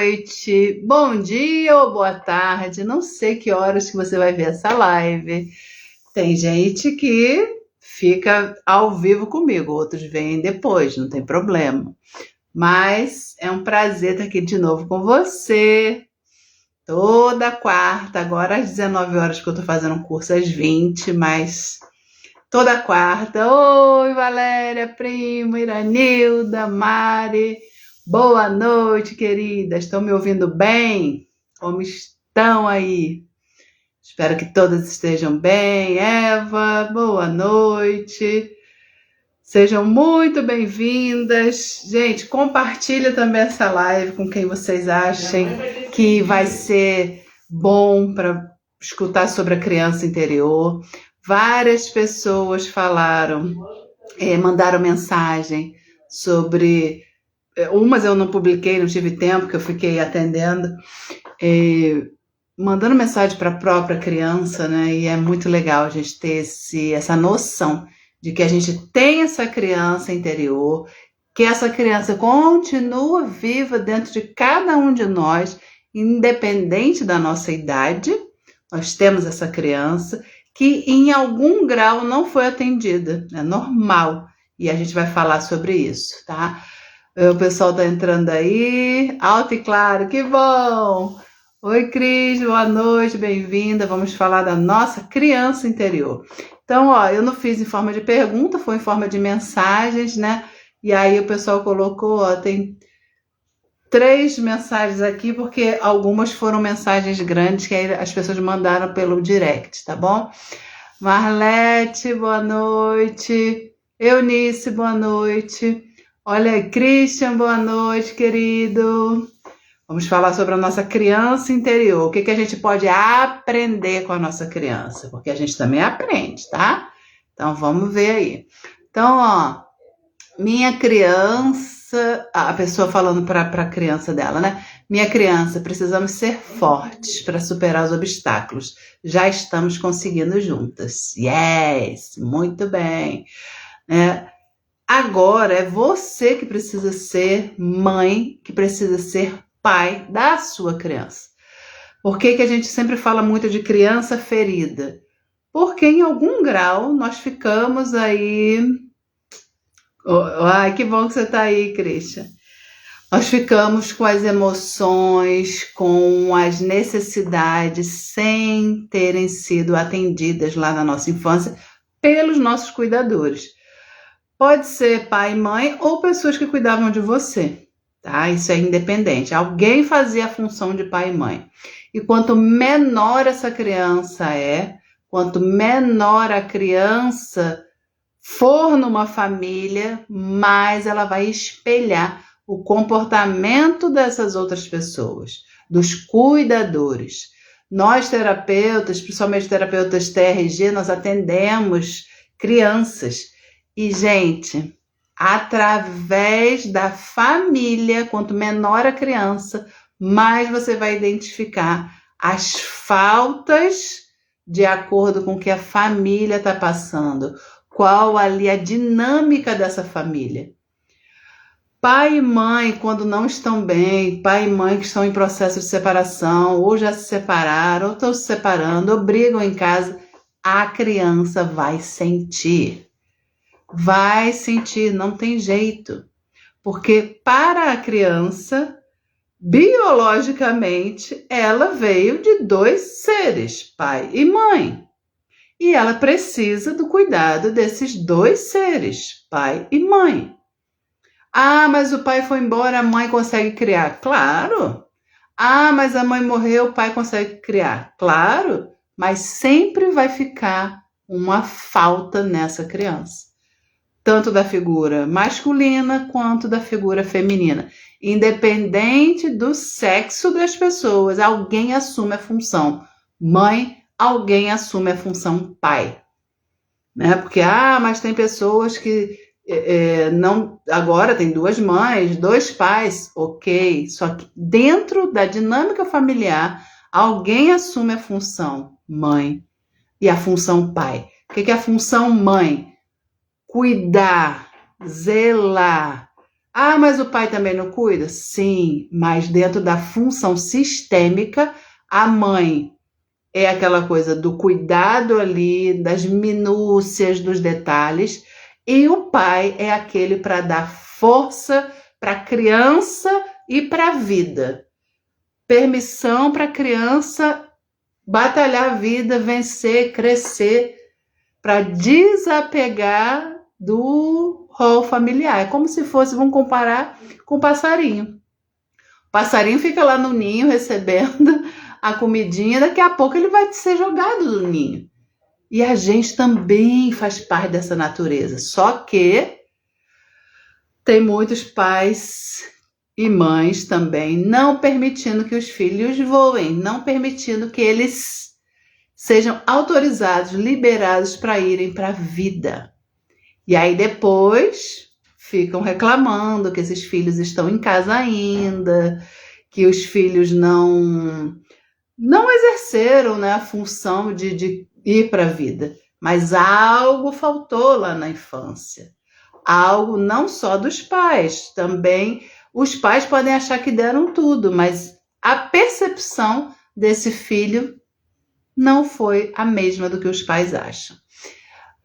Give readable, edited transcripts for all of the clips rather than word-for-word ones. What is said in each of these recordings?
noite, bom dia ou boa tarde, não sei que horas que você vai ver essa live. Tem gente que fica ao vivo comigo, outros vêm depois, não tem problema. Mas é um prazer estar aqui de novo com você, toda quarta, agora às 19 horas que eu estou fazendo um curso às 20, mas toda quarta. Oi, Valéria, prima, Iranilda, Mari. Boa noite, queridas. Estão me ouvindo bem? Como estão aí? Espero que todas estejam bem. Eva, boa noite. Sejam muito bem-vindas. Gente, compartilha também essa live com quem vocês achem que vai ser bom para escutar sobre a criança interior. Várias pessoas falaram, mandaram mensagem sobre... Umas eu não publiquei, não tive tempo, que eu fiquei atendendo, mandando mensagem para a própria criança, né? E é muito legal a gente ter essa noção de que a gente tem essa criança interior, que essa criança continua viva dentro de cada um de nós, independente da nossa idade. Nós temos essa criança que em algum grau não foi atendida, é normal, e a gente vai falar sobre isso, tá? O pessoal tá entrando aí, alto e claro, que bom! Oi, Cris, boa noite, bem-vinda. Vamos falar da nossa criança interior. Então, eu não fiz em forma de pergunta, foi em forma de mensagens, né? E aí o pessoal colocou, tem 3 mensagens aqui, porque algumas foram mensagens grandes que aí as pessoas mandaram pelo direct, tá bom? Marlete, boa noite. Eunice, boa noite. Olha aí, Christian, boa noite, querido. Vamos falar sobre a nossa criança interior. O que a gente pode aprender com a nossa criança? Porque a gente também aprende, tá? Então, vamos ver aí. Então, minha criança... A pessoa falando para a criança dela, né? Minha criança, precisamos ser fortes para superar os obstáculos. Já estamos conseguindo juntas. Yes! Muito bem. Agora é você que precisa ser mãe, que precisa ser pai da sua criança. Por que a gente sempre fala muito de criança ferida? Porque em algum grau nós ficamos aí... Ai, que bom que você está aí, Christian. Nós ficamos com as emoções, com as necessidades sem terem sido atendidas lá na nossa infância pelos nossos cuidadores. Pode ser pai e mãe ou pessoas que cuidavam de você, tá? Isso é independente. Alguém fazia a função de pai e mãe. E quanto menor essa criança quanto menor a criança for numa família, mais ela vai espelhar o comportamento dessas outras pessoas, dos cuidadores. Nós, terapeutas, principalmente terapeutas TRG, nós atendemos crianças. E, gente, através da família, quanto menor a criança, mais você vai identificar as faltas de acordo com o que a família está passando. Qual ali a dinâmica dessa família. Pai e mãe, quando não estão bem, pai e mãe que estão em processo de separação, ou já se separaram, ou estão se separando, ou brigam em casa, a criança vai sentir. Vai sentir, não tem jeito. Porque para a criança, biologicamente, ela veio de 2 seres, pai e mãe. E ela precisa do cuidado desses 2 seres, pai e mãe. Ah, mas o pai foi embora, a mãe consegue criar. Claro. Ah, mas a mãe morreu, o pai consegue criar. Claro. Mas sempre vai ficar uma falta nessa criança. Tanto da figura masculina quanto da figura feminina. Independente do sexo das pessoas, alguém assume a função mãe, alguém assume a função pai. Né? Porque, mas tem pessoas que não... Agora tem 2 mães, 2 pais, ok. Só que dentro da dinâmica familiar, alguém assume a função mãe e a função pai. O que é a função mãe? Cuidar, zelar, Ah, mas o pai também não cuida? Sim, mas dentro da função sistêmica, a mãe é aquela coisa do cuidado ali, das minúcias, dos detalhes, e o pai é aquele para dar força para a criança e para a vida. Permissão para a criança batalhar a vida, vencer, crescer, para desapegar do rol familiar. É como se fosse, vamos comparar com o passarinho. O passarinho fica lá no ninho recebendo a comidinha, daqui a pouco ele vai ser jogado do ninho. E a gente também faz parte dessa natureza, só que tem muitos pais e mães também não permitindo que os filhos voem, não permitindo que eles sejam autorizados, liberados para irem para a vida. E aí depois ficam reclamando que esses filhos estão em casa ainda, que os filhos não exerceram, né, a função de ir para a vida. Mas algo faltou lá na infância. Algo não só dos pais, também os pais podem achar que deram tudo, mas a percepção desse filho não foi a mesma do que os pais acham.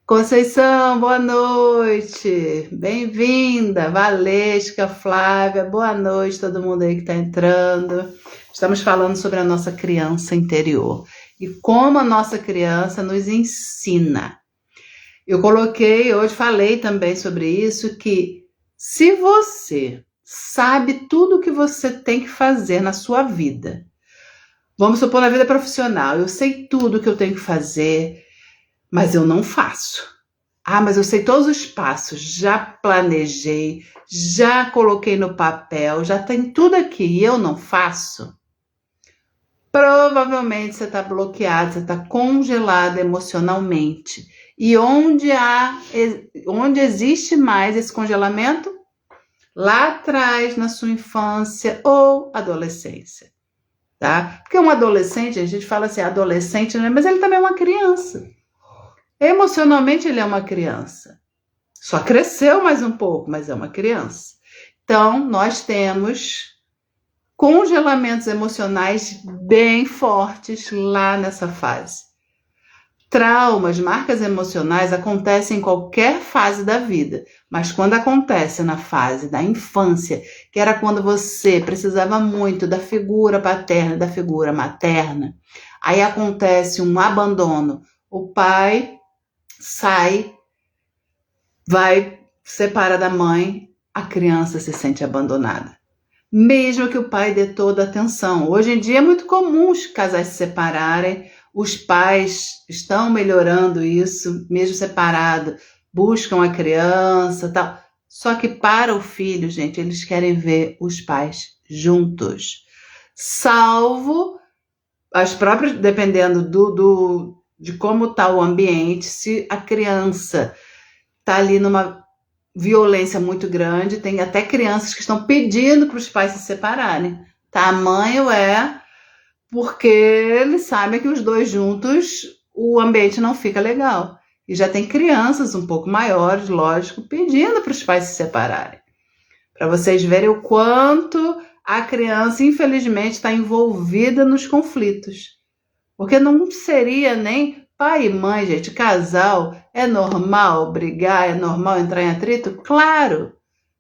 Conceição, boa noite, bem-vinda, Valesca, Flávia, boa noite, todo mundo aí que está entrando. Estamos falando sobre a nossa criança interior e como a nossa criança nos ensina. Eu coloquei, hoje falei também sobre isso, que se você sabe tudo o que você tem que fazer na sua vida, vamos supor na vida profissional, eu sei tudo o que eu tenho que fazer, mas eu não faço. Ah, mas eu sei todos os passos, já planejei, já coloquei no papel, já tem tudo aqui e eu não faço. Provavelmente você está bloqueado, você está congelado emocionalmente. E onde existe mais esse congelamento? Lá atrás, na sua infância ou adolescência. Tá? Porque um adolescente, a gente fala assim, adolescente, né? Mas ele também é uma criança. Emocionalmente ele é uma criança. Só cresceu mais um pouco, mas é uma criança. Então, nós temos congelamentos emocionais bem fortes lá nessa fase. Traumas, marcas emocionais acontecem em qualquer fase da vida, mas quando acontece na fase da infância, que era quando você precisava muito da figura paterna, da figura materna, aí acontece um abandono. O pai sai, vai, separa da mãe, a criança se sente abandonada. Mesmo que o pai dê toda a atenção. Hoje em dia é muito comum os casais se separarem, os pais estão melhorando isso, mesmo separado, buscam a criança, tal. Só que para o filho, gente, eles querem ver os pais juntos. Salvo as próprias, dependendo de como está o ambiente, se a criança está ali numa violência muito grande, tem até crianças que estão pedindo para os pais se separarem. Tá? A mãe porque eles sabem que os dois juntos o ambiente não fica legal. E já tem crianças um pouco maiores, lógico, pedindo para os pais se separarem. Para vocês verem o quanto a criança, infelizmente, está envolvida nos conflitos. Porque não seria nem pai e mãe, gente, casal, é normal brigar, é normal entrar em atrito? Claro,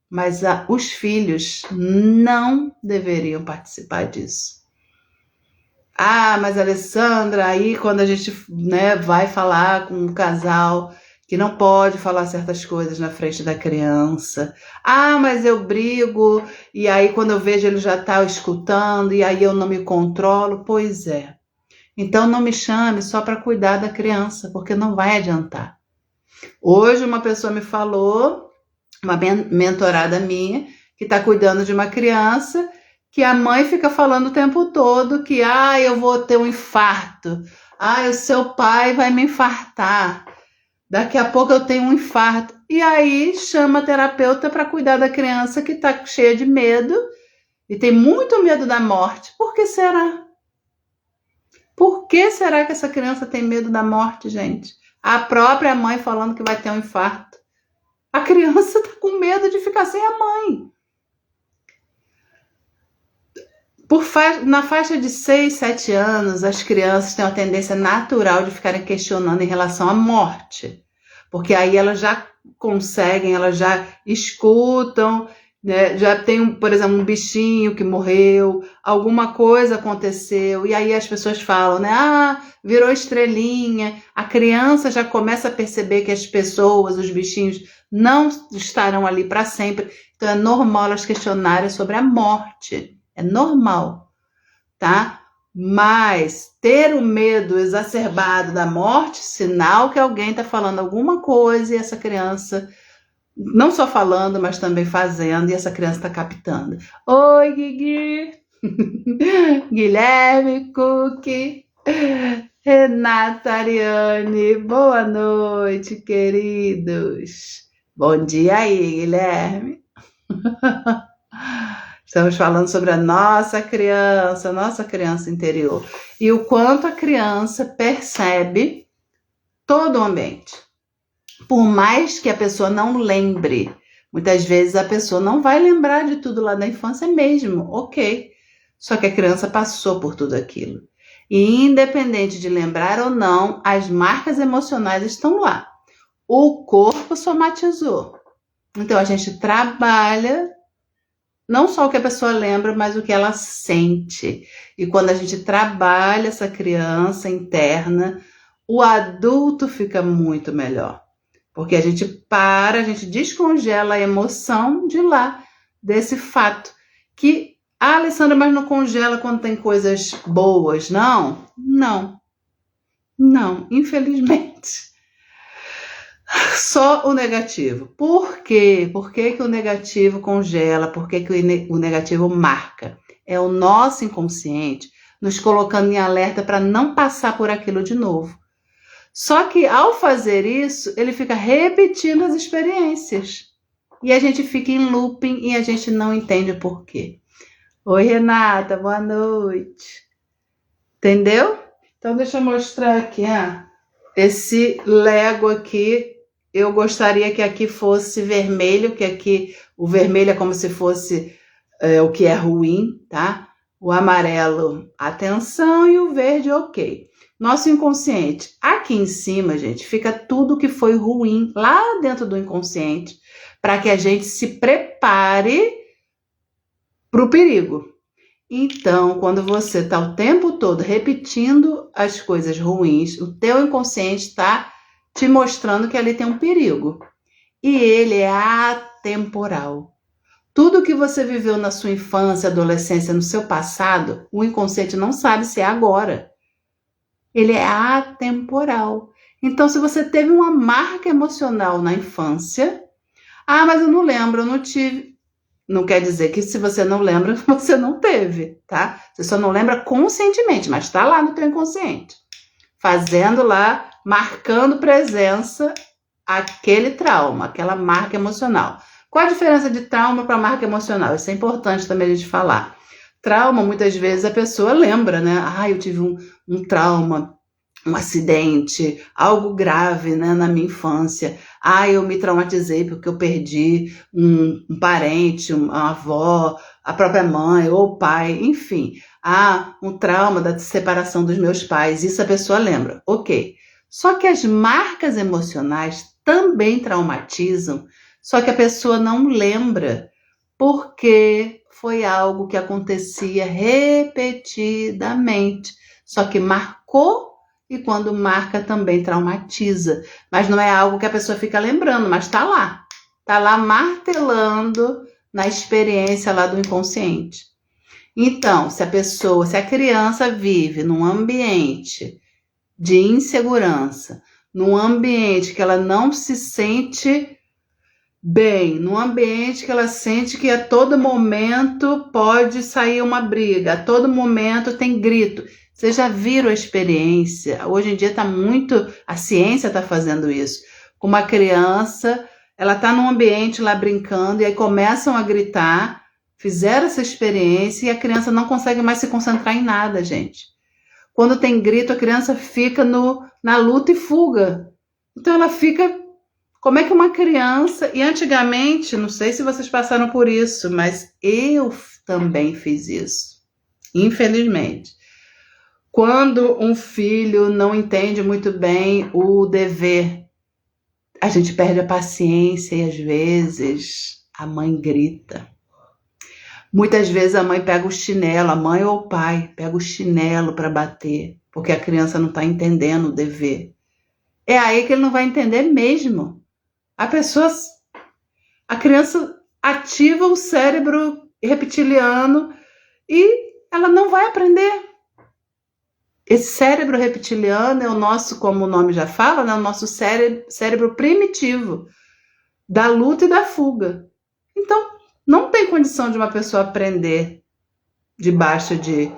mas os filhos não deveriam participar disso. Ah, mas Alessandra, aí quando a gente, né, vai falar com um casal que não pode falar certas coisas na frente da criança. Ah, mas eu brigo, e aí quando eu vejo ele já está escutando, e aí eu não me controlo. Pois é. Então não me chame só para cuidar da criança, porque não vai adiantar. Hoje uma pessoa me falou, uma mentorada minha, que está cuidando de uma criança, que a mãe fica falando o tempo todo que eu vou ter um infarto, o seu pai vai me infartar, daqui a pouco eu tenho um infarto. E aí chama a terapeuta para cuidar da criança que está cheia de medo e tem muito medo da morte. Por que será? Por que será que essa criança tem medo da morte, gente? A própria mãe falando que vai ter um infarto. A criança está com medo de ficar sem a mãe. Na faixa de 6, 7 anos, as crianças têm uma tendência natural de ficarem questionando em relação à morte. Porque aí elas já conseguem, elas já escutam, né? Já tem, por exemplo, um bichinho que morreu, alguma coisa aconteceu, e aí as pessoas falam, né? Ah, virou estrelinha. A criança já começa a perceber que as pessoas, os bichinhos, não estarão ali para sempre. Então é normal elas questionarem sobre a morte. É normal, tá? Mas ter o medo exacerbado da morte, sinal que alguém está falando alguma coisa e essa criança, não só falando, mas também fazendo, e essa criança está captando. Oi, Guigui! Guilherme Cookie! Renata Ariane, boa noite, queridos! Bom dia aí, Guilherme! Estamos falando sobre a nossa criança interior. E o quanto a criança percebe todo o ambiente. Por mais que a pessoa não lembre, muitas vezes a pessoa não vai lembrar de tudo lá da infância mesmo, ok. Só que a criança passou por tudo aquilo. E independente de lembrar ou não, as marcas emocionais estão lá. O corpo somatizou. Então a gente trabalha não só o que a pessoa lembra, mas o que ela sente. E quando a gente trabalha essa criança interna, o adulto fica muito melhor. Porque a gente a gente descongela a emoção de lá, desse fato. Que, Alessandra, mas não congela quando tem coisas boas, não? Não, infelizmente. Só o negativo. Por quê? Por que o negativo congela? Por que o negativo marca? É o nosso inconsciente nos colocando em alerta para não passar por aquilo de novo. Só que ao fazer isso, ele fica repetindo as experiências. E a gente fica em looping e a gente não entende o porquê. Oi, Renata, boa noite. Entendeu? Então deixa eu mostrar aqui, esse Lego aqui. Eu gostaria que aqui fosse vermelho, que aqui o vermelho é como se fosse o que é ruim, tá? O amarelo, atenção, e o verde, ok. Nosso inconsciente. Aqui em cima, gente, fica tudo que foi ruim lá dentro do inconsciente, para que a gente se prepare para o perigo. Então, quando você está o tempo todo repetindo as coisas ruins, o teu inconsciente está te mostrando que ali tem um perigo. E ele é atemporal. Tudo que você viveu na sua infância, adolescência, no seu passado, o inconsciente não sabe se é agora. Ele é atemporal. Então, se você teve uma marca emocional na infância, mas eu não lembro, eu não tive. Não quer dizer que se você não lembra, você não teve, tá? Você só não lembra conscientemente, mas está lá no teu inconsciente. Fazendo lá, marcando presença, aquele trauma, aquela marca emocional. Qual a diferença de trauma para marca emocional? Isso é importante também a gente falar. Trauma, muitas vezes, a pessoa lembra, né? Eu tive um trauma, um acidente, algo grave, né, na minha infância. Eu me traumatizei porque eu perdi um parente, uma avó, a própria mãe ou o pai, enfim. Um trauma da separação dos meus pais, isso a pessoa lembra, ok. Só que as marcas emocionais também traumatizam, só que a pessoa não lembra porque foi algo que acontecia repetidamente, só que marcou. E quando marca também traumatiza. Mas não é algo que a pessoa fica lembrando, mas está lá. Está lá martelando na experiência lá do inconsciente. Então, se a criança vive num ambiente de insegurança, num ambiente que ela não se sente bem, num ambiente que ela sente que a todo momento pode sair uma briga, a todo momento tem grito. Vocês já viram a experiência? Hoje em dia a ciência está fazendo isso. Com uma criança, ela está num ambiente lá brincando e aí começam a gritar, fizeram essa experiência e a criança não consegue mais se concentrar em nada, gente. Quando tem grito, a criança fica na luta e fuga. Então ela fica... Como é que uma criança... E antigamente, não sei se vocês passaram por isso, mas eu também fiz isso. Infelizmente. Quando um filho não entende muito bem o dever, a gente perde a paciência e às vezes a mãe grita. Muitas vezes a mãe pega o chinelo, a mãe ou o pai pega o chinelo para bater, porque a criança não está entendendo o dever. É aí que ele não vai entender mesmo. A criança ativa o cérebro reptiliano e ela não vai aprender. Esse cérebro reptiliano é o nosso, como o nome já fala, né, o nosso cérebro primitivo, da luta e da fuga. Então, não tem condição de uma pessoa aprender debaixo de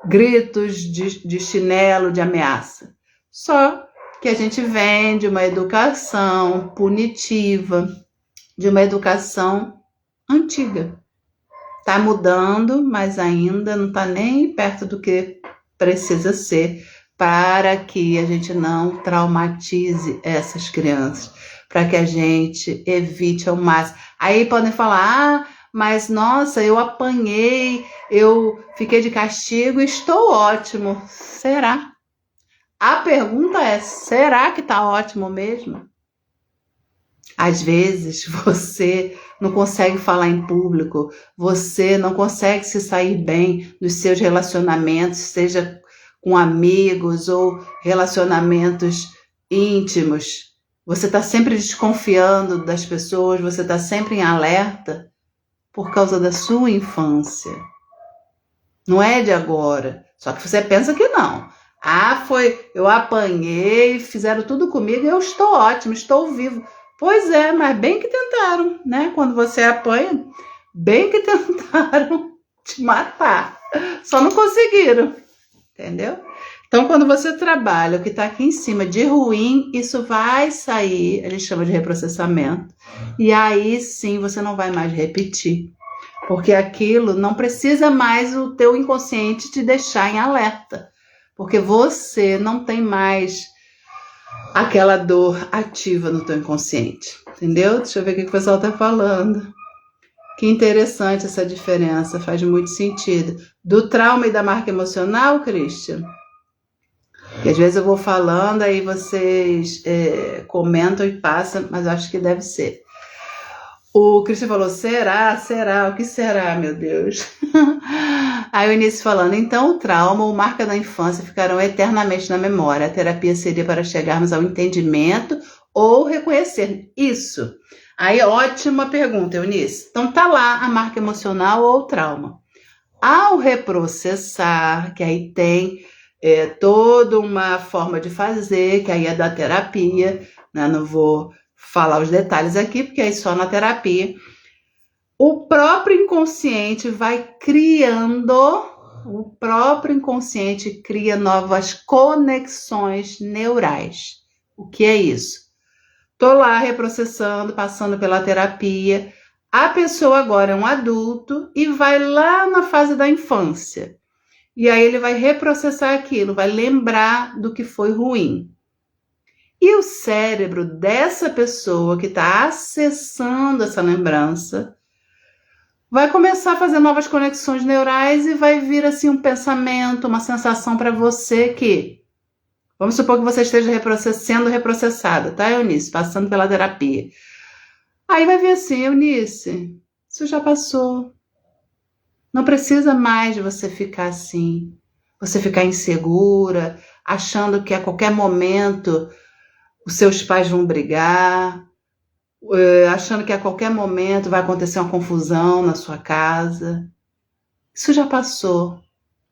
gritos, de chinelo, de ameaça. Só que a gente vem de uma educação punitiva, de uma educação antiga. Está mudando, mas ainda não está nem perto do que precisa ser para que a gente não traumatize essas crianças, para que a gente evite ao máximo. Aí podem falar, mas nossa, eu apanhei, eu fiquei de castigo, estou ótimo. Será? A pergunta é, será que está ótimo mesmo? Às vezes você não consegue falar em público, você não consegue se sair bem dos seus relacionamentos, seja com amigos ou relacionamentos íntimos. Você está sempre desconfiando das pessoas, você está sempre em alerta por causa da sua infância. Não é de agora. Só que você pensa que não. Eu apanhei, fizeram tudo comigo e eu estou ótimo, estou vivo. Pois é, mas bem que tentaram, né? Quando você apanha, bem que tentaram te matar. Só não conseguiram, entendeu? Então, quando você trabalha o que está aqui em cima de ruim, isso vai sair, a gente chama de reprocessamento. E aí sim você não vai mais repetir. Porque aquilo não precisa mais o teu inconsciente te deixar em alerta. Porque você não tem mais aquela dor ativa no teu inconsciente, entendeu? Deixa eu ver o que o pessoal tá falando. Que interessante essa diferença, faz muito sentido. Do trauma e da marca emocional, Christian? Que às vezes eu vou falando, aí vocês comentam e passam, mas eu acho que deve ser. O Christian falou, será? O que será, meu Deus? Aí o Início falando, então o trauma ou marca da infância ficarão eternamente na memória. A terapia seria para chegarmos ao entendimento ou reconhecer isso. Aí, ótima pergunta, Eunice. Então tá lá a marca emocional ou o trauma. Ao reprocessar, que aí tem toda uma forma de fazer, que aí é da terapia, né? Não vou falar os detalhes aqui, porque aí só na terapia. O próprio inconsciente cria novas conexões neurais. O que é isso? Tô lá reprocessando, passando pela terapia. A pessoa agora é um adulto e vai lá na fase da infância. E aí ele vai reprocessar aquilo, vai lembrar do que foi ruim. E o cérebro dessa pessoa que está acessando essa lembrança vai começar a fazer novas conexões neurais e vai vir assim um pensamento, uma sensação para você que, vamos supor que você esteja sendo reprocessada, tá, Eunice? Passando pela terapia. Aí vai vir assim, Eunice, isso já passou. Não precisa mais de você ficar assim, você ficar insegura, achando que a qualquer momento os seus pais vão brigar, achando que a qualquer momento vai acontecer uma confusão na sua casa. Isso já passou.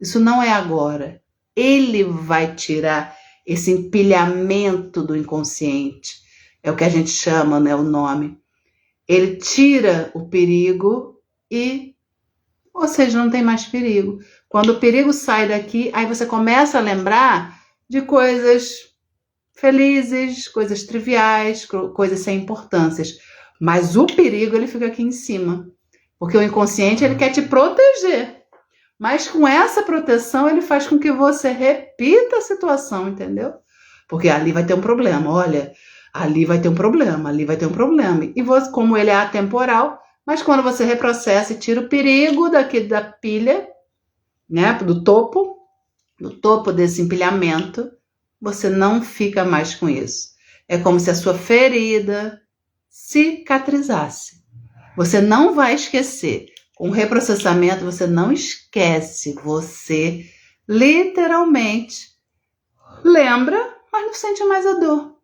Isso não é agora. Ele vai tirar esse empilhamento do inconsciente. É o que a gente chama, né, o nome. Ele tira o perigo ou seja, não tem mais perigo. Quando o perigo sai daqui, aí você começa a lembrar de coisas felizes, coisas triviais, coisas sem importâncias. Mas o perigo, ele fica aqui em cima. Porque o inconsciente, ele quer te proteger. Mas com essa proteção, ele faz com que você repita a situação, entendeu? Porque ali vai ter um problema. Olha, ali vai ter um problema, ali vai ter um problema. E você, como ele é atemporal, mas quando você reprocessa e tira o perigo da pilha, né, do topo desse empilhamento, você não fica mais com isso. É como se a sua ferida cicatrizasse. Você não vai esquecer. Com o reprocessamento, você não esquece. Você literalmente lembra, mas não sente mais a dor.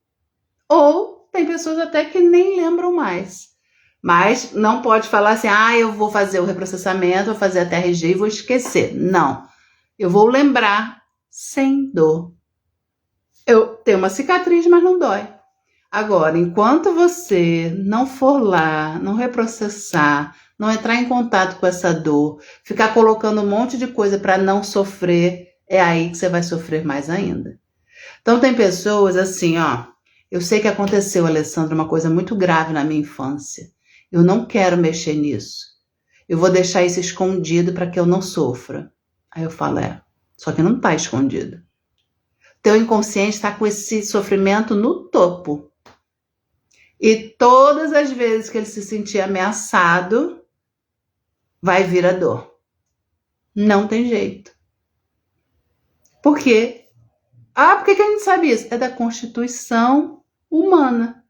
Ou tem pessoas até que nem lembram mais. Mas não pode falar assim, eu vou fazer o reprocessamento, vou fazer a TRG e vou esquecer. Não. Eu vou lembrar sem dor. Eu tenho uma cicatriz, mas não dói. Agora, enquanto você não for lá, não reprocessar, não entrar em contato com essa dor, ficar colocando um monte de coisa para não sofrer, é aí que você vai sofrer mais ainda. Então, tem pessoas assim, eu sei que aconteceu, Alessandra, uma coisa muito grave na minha infância. Eu não quero mexer nisso. Eu vou deixar isso escondido para que eu não sofra. Aí eu falo, só que não está escondido. Teu inconsciente está com esse sofrimento no topo. E todas as vezes que ele se sentir ameaçado, vai vir a dor. Não tem jeito. Por quê? Por que a gente sabe isso? É da constituição humana,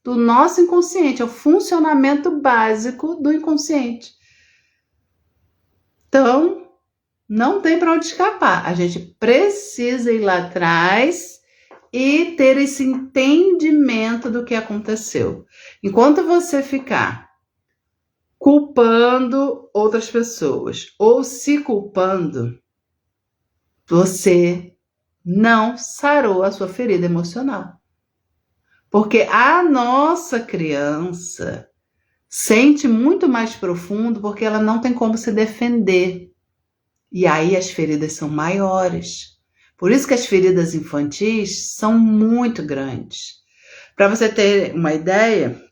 do nosso inconsciente, é o funcionamento básico do inconsciente. Então, não tem para onde escapar. A gente precisa ir lá atrás e ter esse entendimento do que aconteceu. Enquanto você ficar culpando outras pessoas ou se culpando, você não sarou a sua ferida emocional. Porque a nossa criança sente muito mais profundo porque ela não tem como se defender. E aí as feridas são maiores. Por isso que as feridas infantis são muito grandes. Para você ter uma ideia,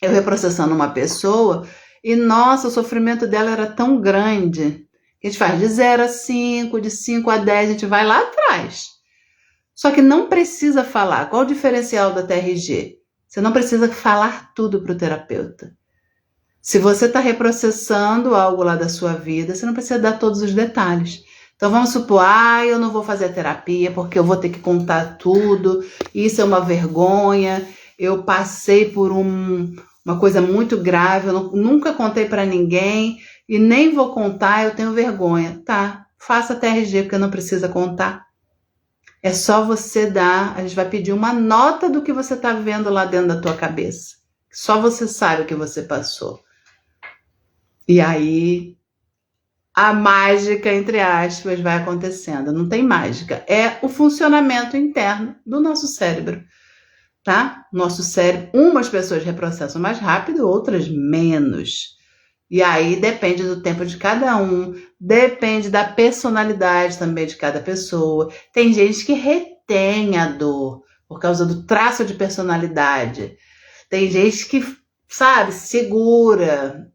eu reprocessando uma pessoa e, nossa, o sofrimento dela era tão grande que a gente faz de 0 a 5, de 5 a 10, a gente vai lá atrás. Só que não precisa falar. Qual o diferencial da TRG? Você não precisa falar tudo para o terapeuta. Se você está reprocessando algo lá da sua vida, você não precisa dar todos os detalhes. Então vamos supor, eu não vou fazer a terapia porque eu vou ter que contar tudo, isso é uma vergonha, eu passei por uma coisa muito grave, eu nunca contei para ninguém e nem vou contar, eu tenho vergonha. Tá, faça a TRG porque não precisa contar. É só você dar, a gente vai pedir uma nota do que você está vendo lá dentro da tua cabeça. Só você sabe o que você passou. E aí, a mágica, entre aspas, vai acontecendo. Não tem mágica. É o funcionamento interno do nosso cérebro, tá? Nosso cérebro, umas pessoas reprocessam mais rápido, outras menos. E aí depende do tempo de cada um, depende da personalidade também de cada pessoa. Tem gente que retém a dor por causa do traço de personalidade. Tem gente que, segura,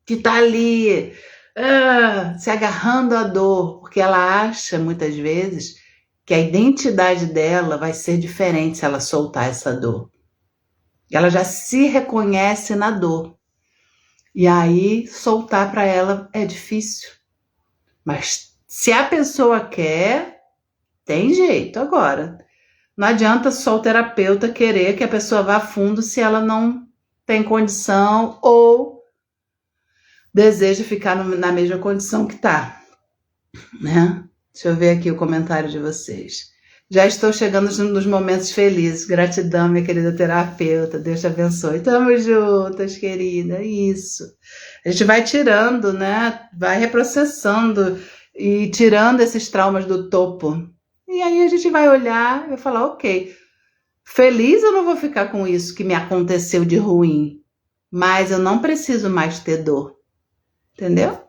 que tá ali se agarrando à dor, porque ela acha muitas vezes que a identidade dela vai ser diferente se ela soltar essa dor. Ela já se reconhece na dor. E aí, soltar para ela é difícil. Mas se a pessoa quer, tem jeito agora. Não adianta só o terapeuta querer que a pessoa vá a fundo se ela não tem condição ou deseja ficar na mesma condição que está, né? Deixa eu ver aqui o comentário de vocês. Já estou chegando nos momentos felizes. Gratidão, minha querida terapeuta. Deus te abençoe. Tamo juntas, querida. Isso. A gente vai tirando, né? Vai reprocessando e tirando esses traumas do topo. E aí a gente vai olhar e falar, ok, feliz eu não vou ficar com isso que me aconteceu de ruim, mas eu não preciso mais ter dor. Entendeu?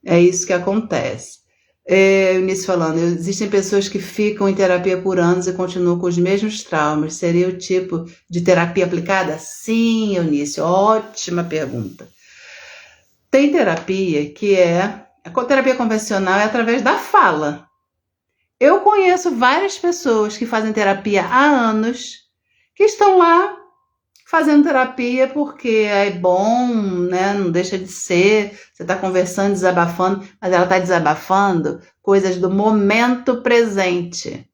É isso que acontece. Eunice falando, existem pessoas que ficam em terapia por anos e continuam com os mesmos traumas. Seria o tipo de terapia aplicada? Sim, Eunice, ótima pergunta. Tem terapia que a terapia convencional é através da fala. Eu conheço várias pessoas que fazem terapia há anos, que estão lá fazendo terapia porque é bom, né? Não deixa de ser. Você está conversando, desabafando, mas ela está desabafando coisas do momento presente.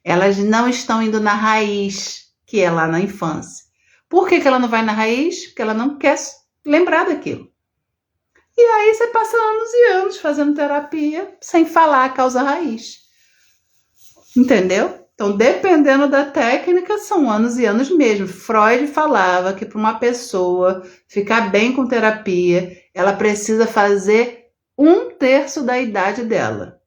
Elas não estão indo na raiz, que é lá na infância. Por que ela não vai na raiz? Porque ela não quer lembrar daquilo. E aí você passa anos e anos fazendo terapia sem falar a causa raiz. Entendeu? Então, dependendo da técnica, são anos e anos mesmo. Freud falava que para uma pessoa ficar bem com terapia, ela precisa fazer 1/3 da idade dela.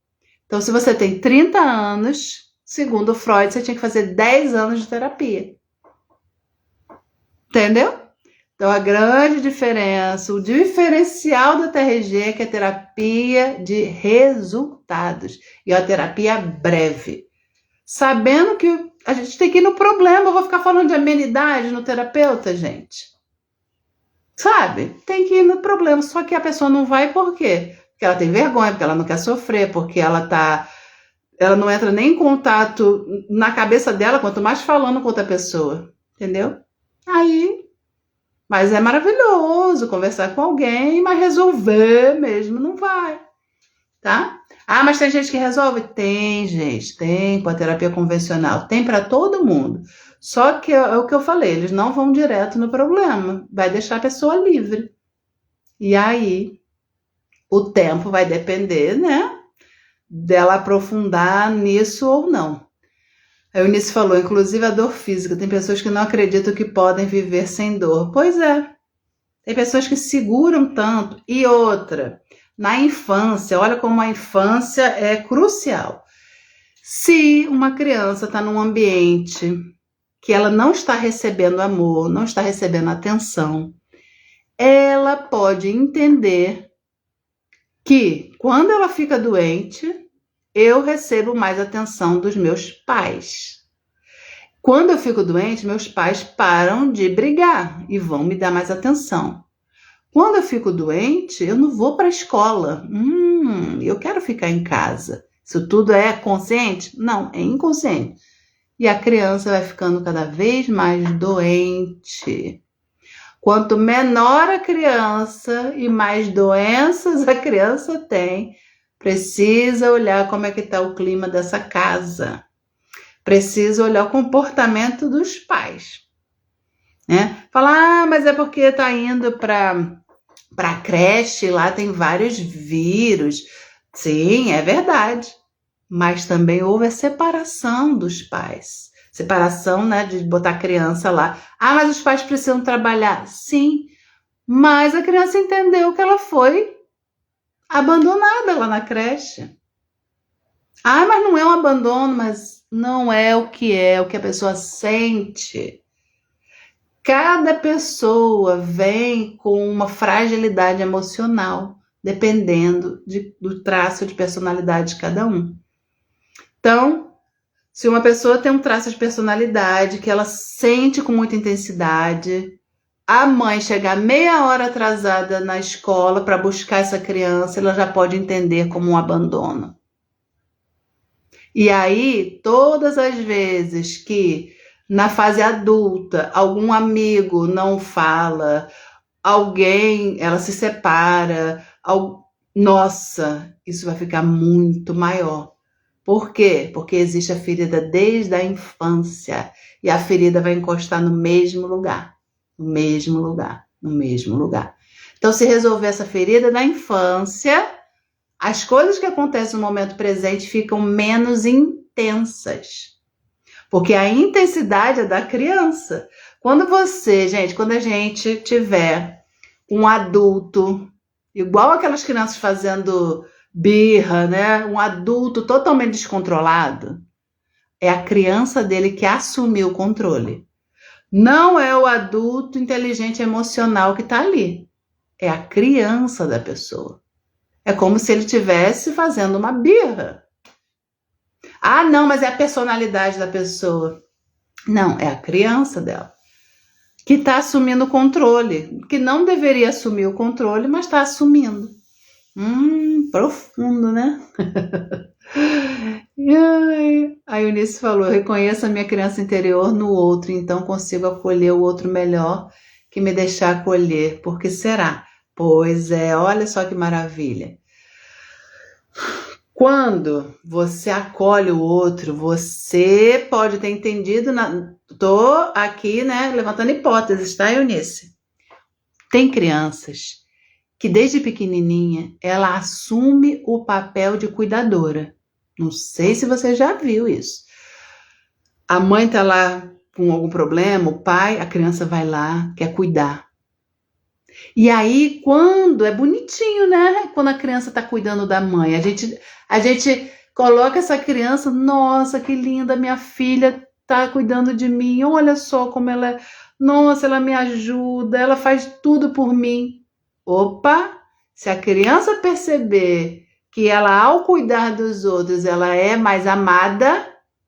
Então, se você tem 30 anos, segundo Freud, você tinha que fazer 10 anos de terapia. Entendeu? Então, a grande diferença, o diferencial da TRG é que é terapia de resultados. E é uma terapia breve. Sabendo que a gente tem que ir no problema. Eu vou ficar falando de amenidade no terapeuta, gente? Sabe? Tem que ir no problema. Só que a pessoa não vai por quê? Porque ela tem vergonha, porque ela não quer sofrer, porque ela não entra nem em contato na cabeça dela, quanto mais falando com outra pessoa. Entendeu? Mas é maravilhoso conversar com alguém, mas resolver mesmo não vai, tá? Ah, mas tem gente que resolve? Tem, gente, tem com a terapia convencional, tem para todo mundo. Só que é o que eu falei, eles não vão direto no problema, vai deixar a pessoa livre. E aí, o tempo vai depender, né, dela aprofundar nisso ou não. A Eunice falou, inclusive a dor física. Tem pessoas que não acreditam que podem viver sem dor. Pois é. Tem pessoas que seguram tanto. E outra, na infância, olha como a infância é crucial. Se uma criança está num ambiente que ela não está recebendo amor, não está recebendo atenção, ela pode entender que quando ela fica doente, eu recebo mais atenção dos meus pais. Quando eu fico doente, meus pais param de brigar e vão me dar mais atenção. Quando eu fico doente, eu não vou para a escola. Eu quero ficar em casa. Isso tudo é consciente? Não, é inconsciente. E a criança vai ficando cada vez mais doente. Quanto menor a criança e mais doenças a criança tem, precisa olhar como é que está o clima dessa casa. Precisa olhar o comportamento dos pais. Né? Falar, mas é porque está indo para a creche, lá tem vários vírus. Sim, é verdade. Mas também houve a separação dos pais. Separação, né, de botar a criança lá. Ah, mas os pais precisam trabalhar. Sim, mas a criança entendeu que ela foi abandonada lá na creche. Ah, mas não é um abandono, mas não é o que a pessoa sente. Cada pessoa vem com uma fragilidade emocional, dependendo do traço de personalidade de cada um. Então, se uma pessoa tem um traço de personalidade que ela sente com muita intensidade, a mãe chegar meia hora atrasada na escola para buscar essa criança, ela já pode entender como um abandono. E aí, todas as vezes que na fase adulta algum amigo não fala, alguém, ela se separa, nossa, isso vai ficar muito maior. Por quê? Porque existe a ferida desde a infância e a ferida vai encostar no mesmo lugar, no mesmo lugar, no mesmo lugar. Então, se resolver essa ferida na infância, as coisas que acontecem no momento presente ficam menos intensas. Porque a intensidade é da criança. Quando a gente tiver um adulto, igual aquelas crianças fazendo birra, né? Um adulto totalmente descontrolado, é a criança dele que assumiu o controle. Não é o adulto inteligente emocional que está ali. É a criança da pessoa. É como se ele estivesse fazendo uma birra. Ah, não, mas é a personalidade da pessoa. Não, é a criança dela. Que está assumindo o controle. Que não deveria assumir o controle, mas está assumindo. Profundo, né? A Eunice Letícia falou, eu reconheço a minha criança interior no outro, então consigo acolher o outro melhor que me deixar acolher. Por que será? Pois é, olha só que maravilha. Quando você acolhe o outro, você pode ter entendido, tô aqui, né, levantando hipóteses, tá, Eunice? Tem crianças que desde pequenininha ela assume o papel de cuidadora. Não sei se você já viu isso. A mãe tá lá com algum problema, o pai, a criança vai lá, quer cuidar. E aí, quando é bonitinho, né? Quando a criança tá cuidando da mãe, a gente coloca essa criança, nossa, que linda, minha filha tá cuidando de mim. Olha só como ela é. Nossa, ela me ajuda, ela faz tudo por mim. Opa, se a criança perceber que ela, ao cuidar dos outros, ela é mais amada,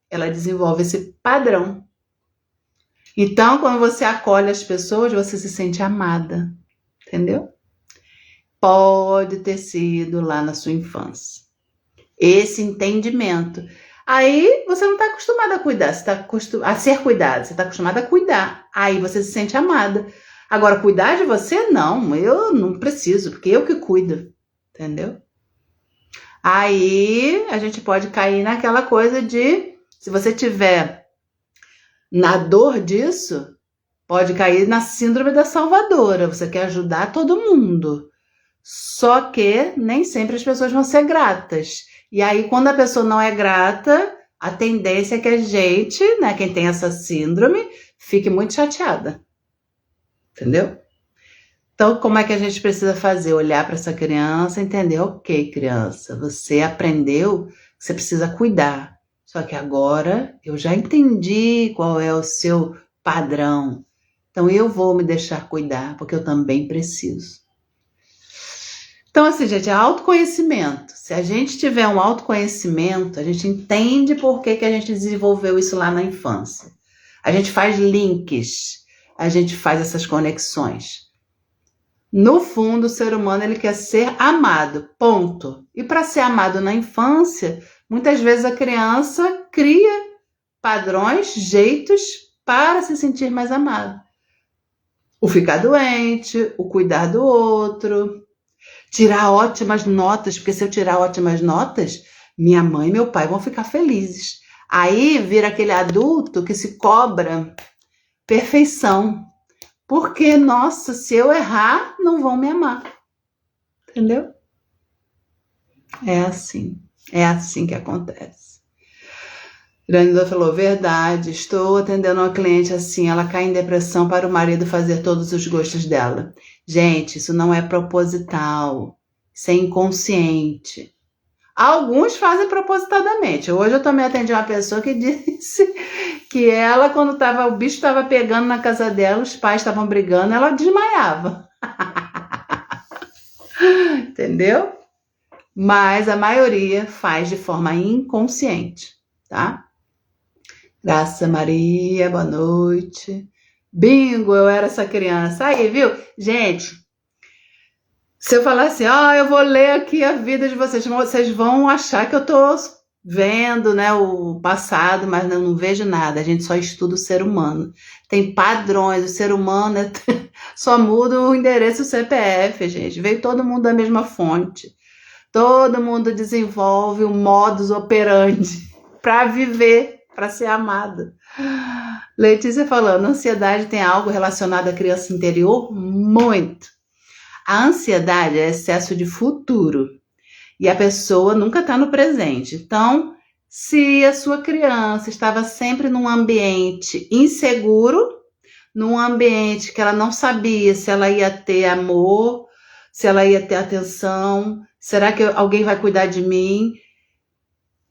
ela desenvolve esse padrão. Então, quando você acolhe as pessoas, você se sente amada, entendeu? Pode ter sido lá na sua infância. Esse entendimento. Aí você não está acostumada a cuidar, você está a ser cuidada, você está acostumada a cuidar. Aí você se sente amada. Agora, cuidar de você, não, eu não preciso, porque eu que cuido, entendeu? Aí a gente pode cair naquela coisa de, se você tiver na dor disso, pode cair na síndrome da salvadora, você quer ajudar todo mundo. Só que nem sempre as pessoas vão ser gratas. E aí, quando a pessoa não é grata, a tendência é que a gente, né, quem tem essa síndrome, fique muito chateada. Entendeu? Então, como é que a gente precisa fazer? Olhar para essa criança e entender, ok, criança, você aprendeu que você precisa cuidar. Só que agora eu já entendi qual é o seu padrão. Então, eu vou me deixar cuidar, porque eu também preciso. Então, assim, gente, é autoconhecimento. Se a gente tiver um autoconhecimento, a gente entende por que a gente desenvolveu isso lá na infância. A gente faz links, a gente faz essas conexões. No fundo, o ser humano ele quer ser amado, ponto. E para ser amado na infância, muitas vezes a criança cria padrões, jeitos para se sentir mais amado. O ficar doente, o cuidar do outro, tirar ótimas notas, porque se eu tirar ótimas notas, minha mãe e meu pai vão ficar felizes. Aí vira aquele adulto que se cobra perfeição. Porque, nossa, se eu errar, não vão me amar. Entendeu? É assim que acontece. Grandida falou, verdade, estou atendendo uma cliente assim, ela cai em depressão para o marido fazer todos os gostos dela. Gente, isso não é proposital, isso é inconsciente. Alguns fazem propositadamente. Hoje eu também atendi uma pessoa que disse que ela, quando o bicho estava pegando na casa dela, os pais estavam brigando, ela desmaiava. Entendeu? Mas a maioria faz de forma inconsciente, tá? Graça Maria, boa noite. Bingo, eu era essa criança. Aí, viu? Gente, se eu falar assim, eu vou ler aqui a vida de vocês, vocês vão achar que eu tô vendo, né, o passado, mas não vejo nada. A gente só estuda o ser humano. Tem padrões, o ser humano só muda o endereço do CPF, gente. Veio todo mundo da mesma fonte. Todo mundo desenvolve um modus operandi para viver, para ser amado. Letícia falando, ansiedade tem algo relacionado à criança interior? Muito. A ansiedade é excesso de futuro. E a pessoa nunca está no presente. Então, se a sua criança estava sempre num ambiente inseguro, num ambiente que ela não sabia se ela ia ter amor, se ela ia ter atenção, será que alguém vai cuidar de mim?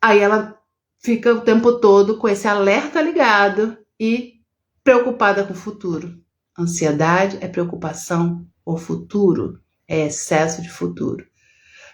Aí ela fica o tempo todo com esse alerta ligado e preocupada com o futuro. Ansiedade é preocupação com o futuro, é excesso de futuro.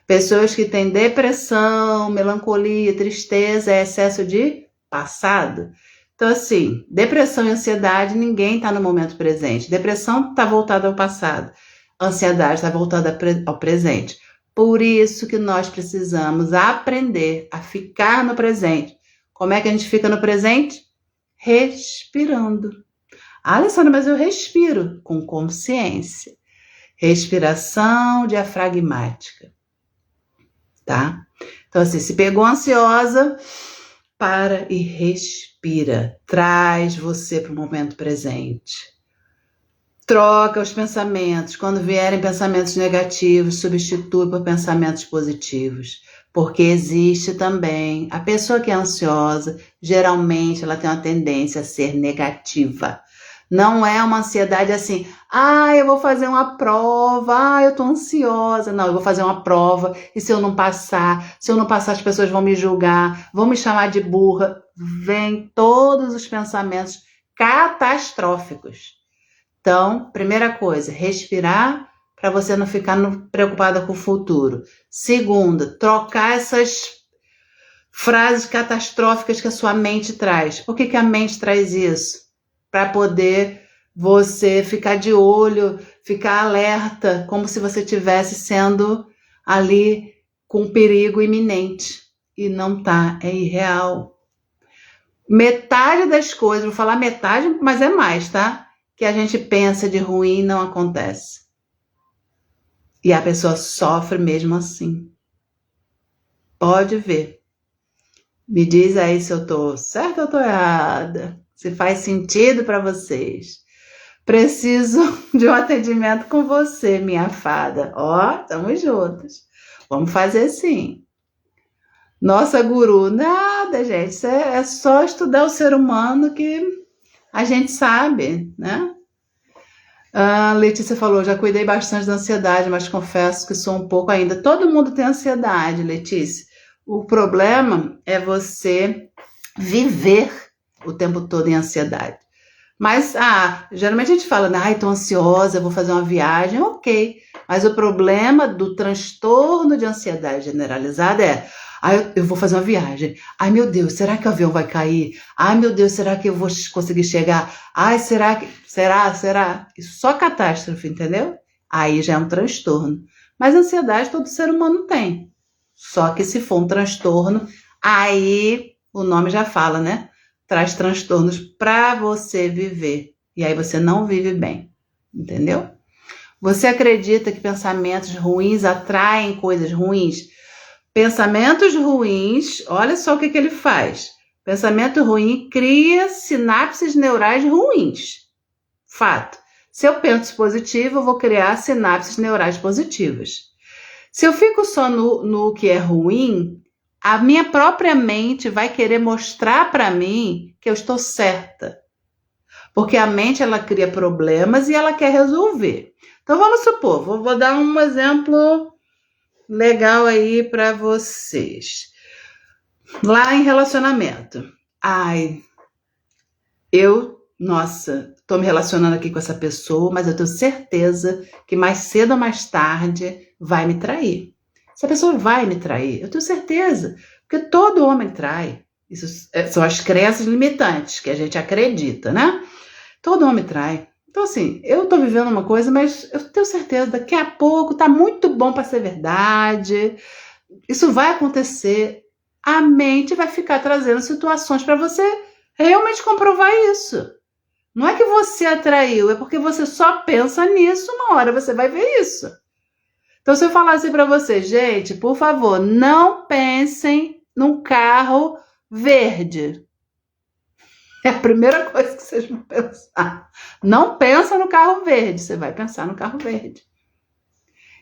Pessoas que têm depressão, melancolia, tristeza, é excesso de passado. Então, assim, depressão e ansiedade, ninguém está no momento presente. Depressão está voltada ao passado. Ansiedade está voltada ao presente. Por isso que nós precisamos aprender a ficar no presente. Como é que a gente fica no presente? Respirando. Ah, Alessandra, mas eu respiro com consciência. Respiração diafragmática, tá? Então, assim, se pegou ansiosa, para e respira. Traz você para o momento presente. Troca os pensamentos. Quando vierem pensamentos negativos, substitui por pensamentos positivos. Porque existe também a pessoa que é ansiosa, geralmente ela tem uma tendência a ser negativa. Não é uma ansiedade assim, eu vou fazer uma prova, eu tô ansiosa. Não, eu vou fazer uma prova e se eu não passar as pessoas vão me julgar, vão me chamar de burra. Vem todos os pensamentos catastróficos. Então, primeira coisa, respirar para você não ficar preocupada com o futuro. Segunda, trocar essas frases catastróficas que a sua mente traz. Por que a mente traz isso? Para poder você ficar de olho, ficar alerta, como se você estivesse sendo ali com perigo iminente. E não tá, é irreal. Metade das coisas, vou falar metade, mas é mais, tá? Que a gente pensa de ruim não acontece. E a pessoa sofre mesmo assim. Pode ver. Me diz aí se eu tô certa ou tô errada. Se faz sentido para vocês. Preciso de um atendimento com você, minha fada. Ó, estamos juntos. Vamos fazer sim. Nossa, guru, nada, gente. Isso é só estudar o ser humano que a gente sabe, né? A Letícia falou, já cuidei bastante da ansiedade, mas confesso que sou um pouco ainda. Todo mundo tem ansiedade, Letícia. O problema é você viver o tempo todo em ansiedade. Mas, geralmente a gente fala, tô ansiosa, vou fazer uma viagem, ok. Mas o problema do transtorno de ansiedade generalizada é, eu vou fazer uma viagem. Ai, meu Deus, será que o avião vai cair? Ai, meu Deus, será que eu vou conseguir chegar? Ai, será? Isso só catástrofe, entendeu? Aí já é um transtorno. Mas ansiedade todo ser humano tem. Só que se for um transtorno, aí o nome já fala, né? Traz transtornos para você viver. E aí você não vive bem, entendeu? Você acredita que pensamentos ruins atraem coisas ruins? Pensamentos ruins, olha só o que ele faz. Pensamento ruim cria sinapses neurais ruins. Fato. Se eu penso positivo, eu vou criar sinapses neurais positivas. Se eu fico só no que é ruim, a minha própria mente vai querer mostrar para mim que eu estou certa. Porque a mente, ela cria problemas e ela quer resolver. Então, vamos supor, vou dar um exemplo legal aí para vocês. Lá em relacionamento. Tô me relacionando aqui com essa pessoa, mas eu tenho certeza que mais cedo ou mais tarde vai me trair. Essa pessoa vai me trair, eu tenho certeza, porque todo homem trai. Isso são as crenças limitantes que a gente acredita, né? Todo homem trai. Então, assim, eu tô vivendo uma coisa, mas eu tenho certeza, daqui a pouco tá muito bom para ser verdade. Isso vai acontecer. A mente vai ficar trazendo situações para você realmente comprovar isso. Não é que você atraiu, é porque você só pensa nisso, uma hora você vai ver isso. Então, se eu falar assim para você, gente, por favor, não pensem num carro verde. É a primeira coisa que vocês vão pensar. Não pensa no carro verde, você vai pensar no carro verde.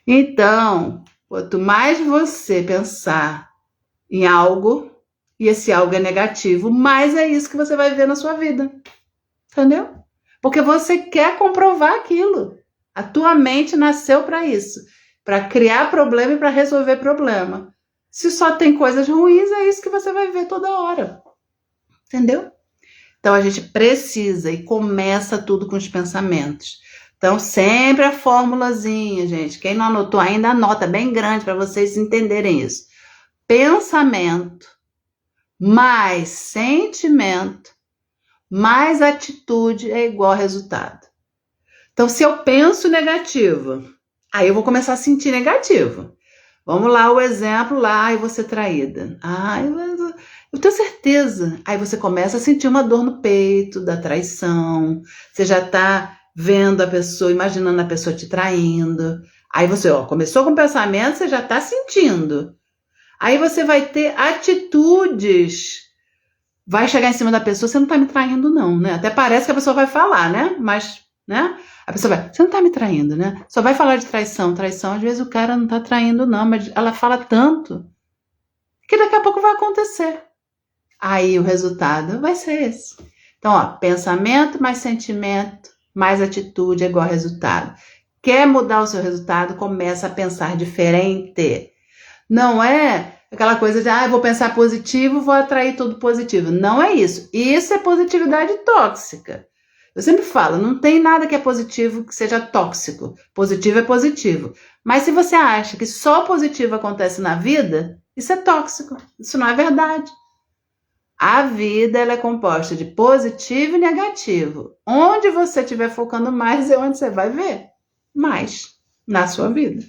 Então, quanto mais você pensar em algo, e esse algo é negativo, mais é isso que você vai ver na sua vida. Entendeu? Porque você quer comprovar aquilo. A tua mente nasceu para isso. Para criar problema e para resolver problema. Se só tem coisas ruins, é isso que você vai ver toda hora. Entendeu? Então, a gente precisa e começa tudo com os pensamentos. Então, sempre a formulazinha, gente. Quem não anotou ainda, anota bem grande para vocês entenderem isso. Pensamento mais sentimento mais atitude é igual a resultado. Então, se eu penso negativo, aí eu vou começar a sentir negativo. Vamos lá, o exemplo lá, eu vou ser traída. Eu tenho certeza. Aí você começa a sentir uma dor no peito da traição. Você já está vendo a pessoa, imaginando a pessoa te traindo. Aí você, começou com o pensamento, você já está sentindo. Aí você vai ter atitudes. Vai chegar em cima da pessoa, você não está me traindo não, né? Até parece que a pessoa vai falar, né? Mas, né? A pessoa vai, você não está me traindo, né? Só vai falar de traição. Traição, às vezes o cara não está traindo não, mas ela fala tanto que daqui a pouco vai acontecer. Aí o resultado vai ser esse. Então, pensamento mais sentimento, mais atitude é igual a resultado. Quer mudar o seu resultado? Começa a pensar diferente. Não é aquela coisa de, eu vou pensar positivo, vou atrair tudo positivo. Não é isso. Isso é positividade tóxica. Eu sempre falo, não tem nada que é positivo que seja tóxico. Positivo é positivo. Mas se você acha que só positivo acontece na vida, isso é tóxico. Isso não é verdade. A vida ela é composta de positivo e negativo. Onde você estiver focando mais é onde você vai ver mais na sua vida.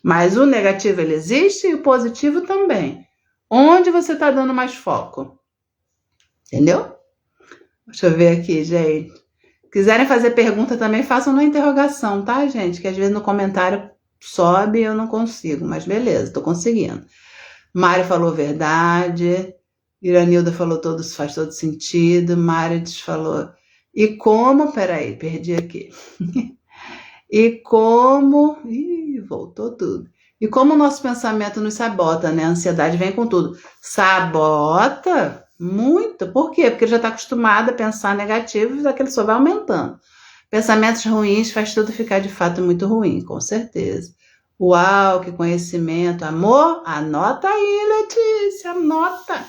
Mas o negativo ele existe e o positivo também. Onde você está dando mais foco? Entendeu? Deixa eu ver aqui, gente. Quiserem fazer pergunta também, façam na interrogação, tá, gente? Que às vezes no comentário sobe e eu não consigo. Mas beleza, tô conseguindo. Mário falou verdade. Iranilda falou faz todo sentido. Márides falou. E como... Peraí, perdi aqui. E como... Ih, voltou tudo. E como o nosso pensamento nos sabota, né? A ansiedade vem com tudo. Sabota muito. Por quê? Porque ele já está acostumado a pensar negativo e aquele só vai aumentando. Pensamentos ruins faz tudo ficar de fato muito ruim, com certeza. Uau, que conhecimento. Amor, anota aí, Letícia, anota.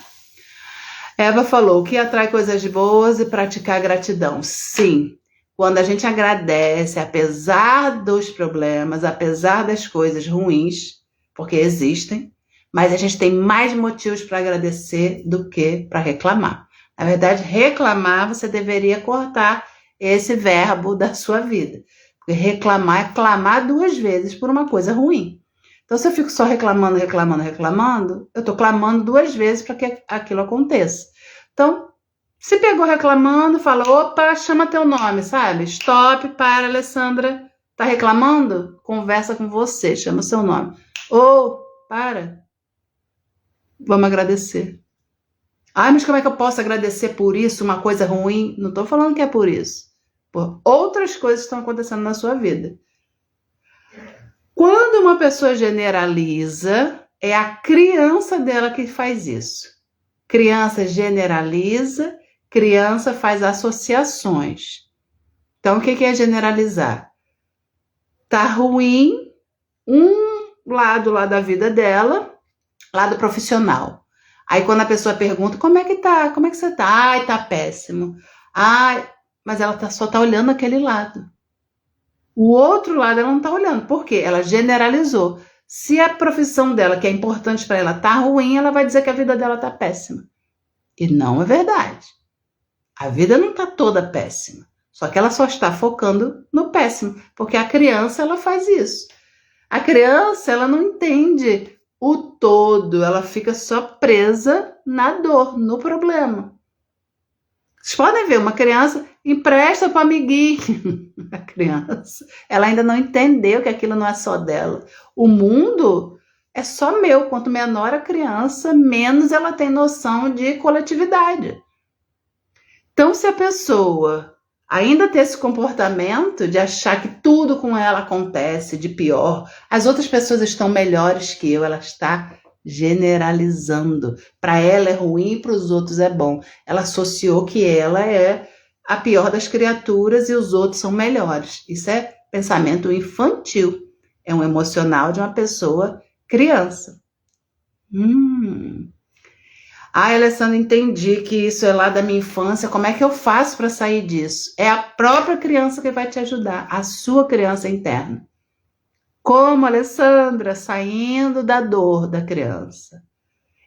Eva falou que atrai coisas boas e praticar gratidão. Sim. Quando a gente agradece, apesar dos problemas, apesar das coisas ruins, porque existem, mas a gente tem mais motivos para agradecer do que para reclamar. Na verdade, reclamar, você deveria cortar esse verbo da sua vida. Porque reclamar é clamar 2 vezes por uma coisa ruim. Então, se eu fico só reclamando, eu estou clamando 2 vezes para que aquilo aconteça. Então, se pegou reclamando, fala, opa, chama teu nome, sabe? Stop, para, Alessandra. Tá reclamando? Conversa com você, chama o seu nome. Ou, para. Vamos agradecer. Mas como é que eu posso agradecer por isso, uma coisa ruim? Não tô falando que é por isso. Por outras coisas estão acontecendo na sua vida. Quando uma pessoa generaliza, é a criança dela que faz isso. Criança generaliza, criança faz associações. Então, o que é generalizar? Tá ruim um lado lá da vida dela, lado profissional. Aí, quando a pessoa pergunta, como é que tá? Como é que você tá? Ai, tá péssimo. Ai, mas ela só tá olhando aquele lado. O outro lado ela não tá olhando. Por quê? Ela generalizou. Se a profissão dela, que é importante para ela, tá ruim, ela vai dizer que a vida dela tá péssima. E não é verdade. A vida não está toda péssima. Só que ela só está focando no péssimo. Porque a criança, ela faz isso. A criança, ela não entende o todo. Ela fica só presa na dor, no problema. Vocês podem ver, uma criança empresta para o amiguinho. A criança, ela ainda não entendeu que aquilo não é só dela. O mundo é só meu. Quanto menor a criança, menos ela tem noção de coletividade. Então, se a pessoa ainda tem esse comportamento de achar que tudo com ela acontece de pior, as outras pessoas estão melhores que eu, ela está generalizando. Para ela é ruim e para os outros é bom. Ela associou que ela é a pior das criaturas e os outros são melhores. Isso é pensamento infantil. É um emocional de uma pessoa criança. Alessandra, entendi que isso é lá da minha infância. Como é que eu faço para sair disso? É a própria criança que vai te ajudar, a sua criança interna. Como, Alessandra? Saindo da dor da criança,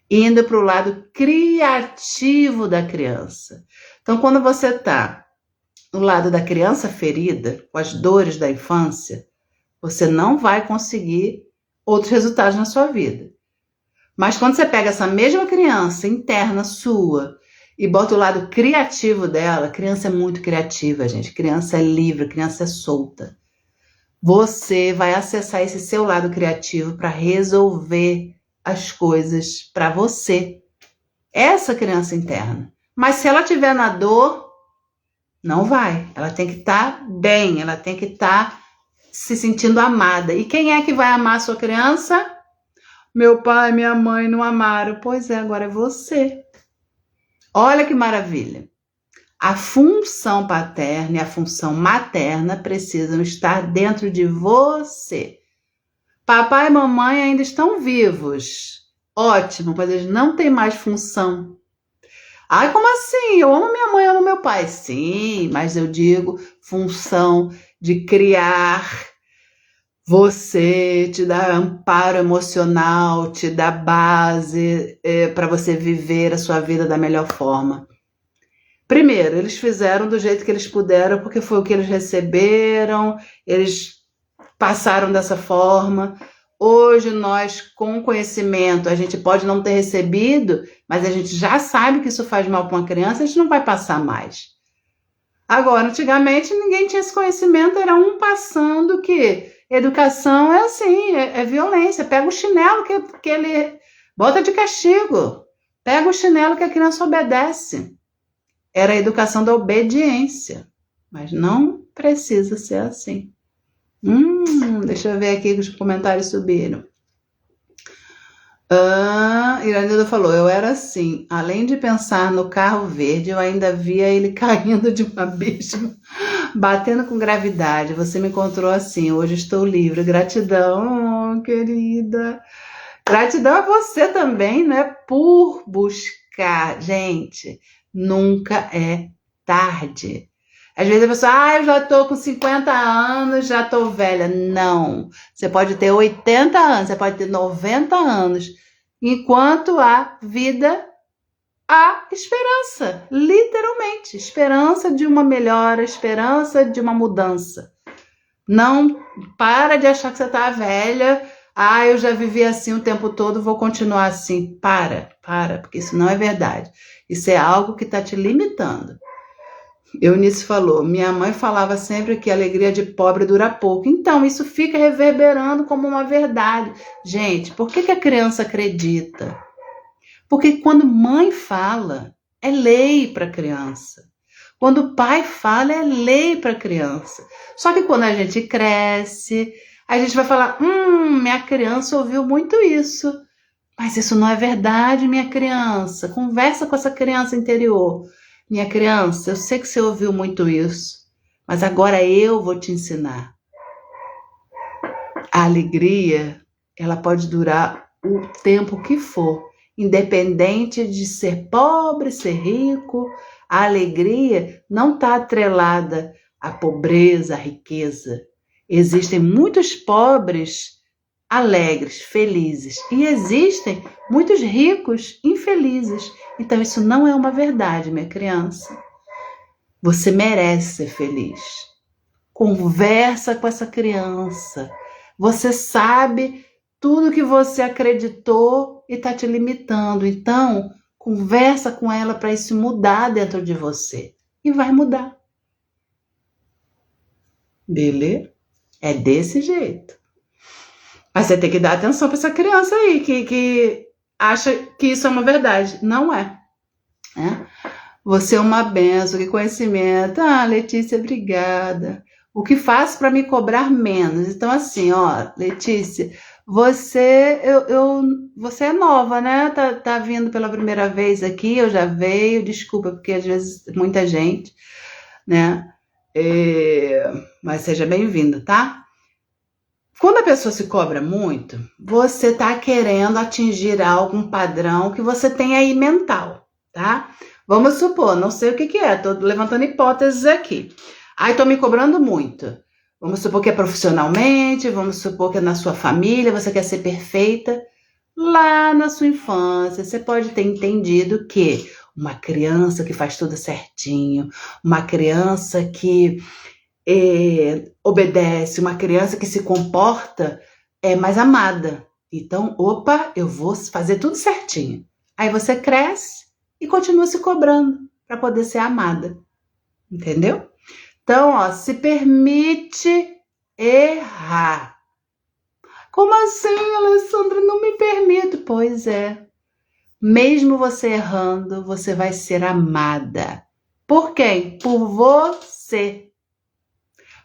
indo para o lado criativo da criança. Então, quando você está no lado da criança ferida, com as dores da infância, você não vai conseguir outros resultados na sua vida. Mas quando você pega essa mesma criança interna sua e bota o lado criativo dela, criança é muito criativa, gente. Criança é livre, criança é solta. Você vai acessar esse seu lado criativo para resolver as coisas para você. Essa criança interna. Mas se ela estiver na dor, não vai. Ela tem que estar bem, ela tem que estar se sentindo amada. E quem é que vai amar a sua criança? Meu pai, minha mãe não amaram. Pois é, agora é você. Olha que maravilha. A função paterna e a função materna precisam estar dentro de você. Papai e mamãe ainda estão vivos. Ótimo, mas eles não têm mais função. Ai, como assim? Eu amo minha mãe, amo meu pai. Sim, mas eu digo função de criar você, te dar amparo emocional, te dar base para você viver a sua vida da melhor forma. Primeiro, eles fizeram do jeito que eles puderam, porque foi o que eles receberam, eles passaram dessa forma. Hoje, nós, com conhecimento, a gente pode não ter recebido, mas a gente já sabe que isso faz mal para uma criança, a gente não vai passar mais. Agora, antigamente, ninguém tinha esse conhecimento, era um passando que educação é assim, é violência. Pega o chinelo que ele bota de castigo, pega o chinelo que a criança obedece. Era a educação da obediência, mas não precisa ser assim. Deixa eu ver aqui que os comentários subiram. Iranilda falou, eu era assim, além de pensar no carro verde, eu ainda via ele caindo de um abismo, batendo com gravidade. Você me encontrou assim, hoje estou livre. Gratidão, querida. Gratidão a você também, né, por buscar. Gente, nunca é tarde. Às vezes a pessoa, eu já estou com 50 anos, já estou velha. Não, você pode ter 80 anos, você pode ter 90 anos. Enquanto há vida, há esperança, literalmente. Esperança de uma melhora, esperança de uma mudança. Não para de achar que você está velha. Eu já vivi assim o tempo todo, vou continuar assim. Para, porque isso não é verdade. Isso é algo que está te limitando. Eunice falou, minha mãe falava sempre que a alegria de pobre dura pouco. Então, isso fica reverberando como uma verdade. Gente, por que a criança acredita? Porque quando mãe fala, é lei para a criança. Quando o pai fala, é lei para a criança. Só que quando a gente cresce, a gente vai falar, minha criança ouviu muito isso. Mas isso não é verdade, minha criança. Conversa com essa criança interior. Minha criança, eu sei que você ouviu muito isso, mas agora eu vou te ensinar. A alegria, ela pode durar o tempo que for, independente de ser pobre, ser rico. A alegria não está atrelada à pobreza, à riqueza. Existem muitos pobres alegres, felizes, e existem muitos ricos infelizes. Então isso não é uma verdade, minha criança. Você merece ser feliz. Conversa com essa criança. Você sabe tudo que você acreditou e está te limitando. Então, conversa com ela para isso mudar dentro de você. E vai mudar. Beleza? É desse jeito. Mas você tem que dar atenção para essa criança aí, que acha que isso é uma verdade. Não é. Você é uma benção, que conhecimento. Letícia, obrigada. O que faço para me cobrar menos? Então, assim, Letícia, você é nova, né? Tá vindo pela primeira vez aqui, eu já veio, desculpa, porque às vezes muita gente, né? Mas seja bem-vinda, tá? Quando a pessoa se cobra muito, você está querendo atingir algum padrão que você tem aí mental, tá? Vamos supor, não sei o que é, estou levantando hipóteses aqui. Estou me cobrando muito. Vamos supor que é profissionalmente, vamos supor que é na sua família, você quer ser perfeita. Lá na sua infância, você pode ter entendido que uma criança que faz tudo certinho, uma criança que obedece, uma criança que se comporta é mais amada. Então, opa, eu vou fazer tudo certinho. Aí você cresce e continua se cobrando para poder ser amada. Entendeu? Então, ó, se permite errar. Como assim, Alessandra? Não me permito. Pois é. Mesmo você errando, você vai ser amada. Por quem? Por você.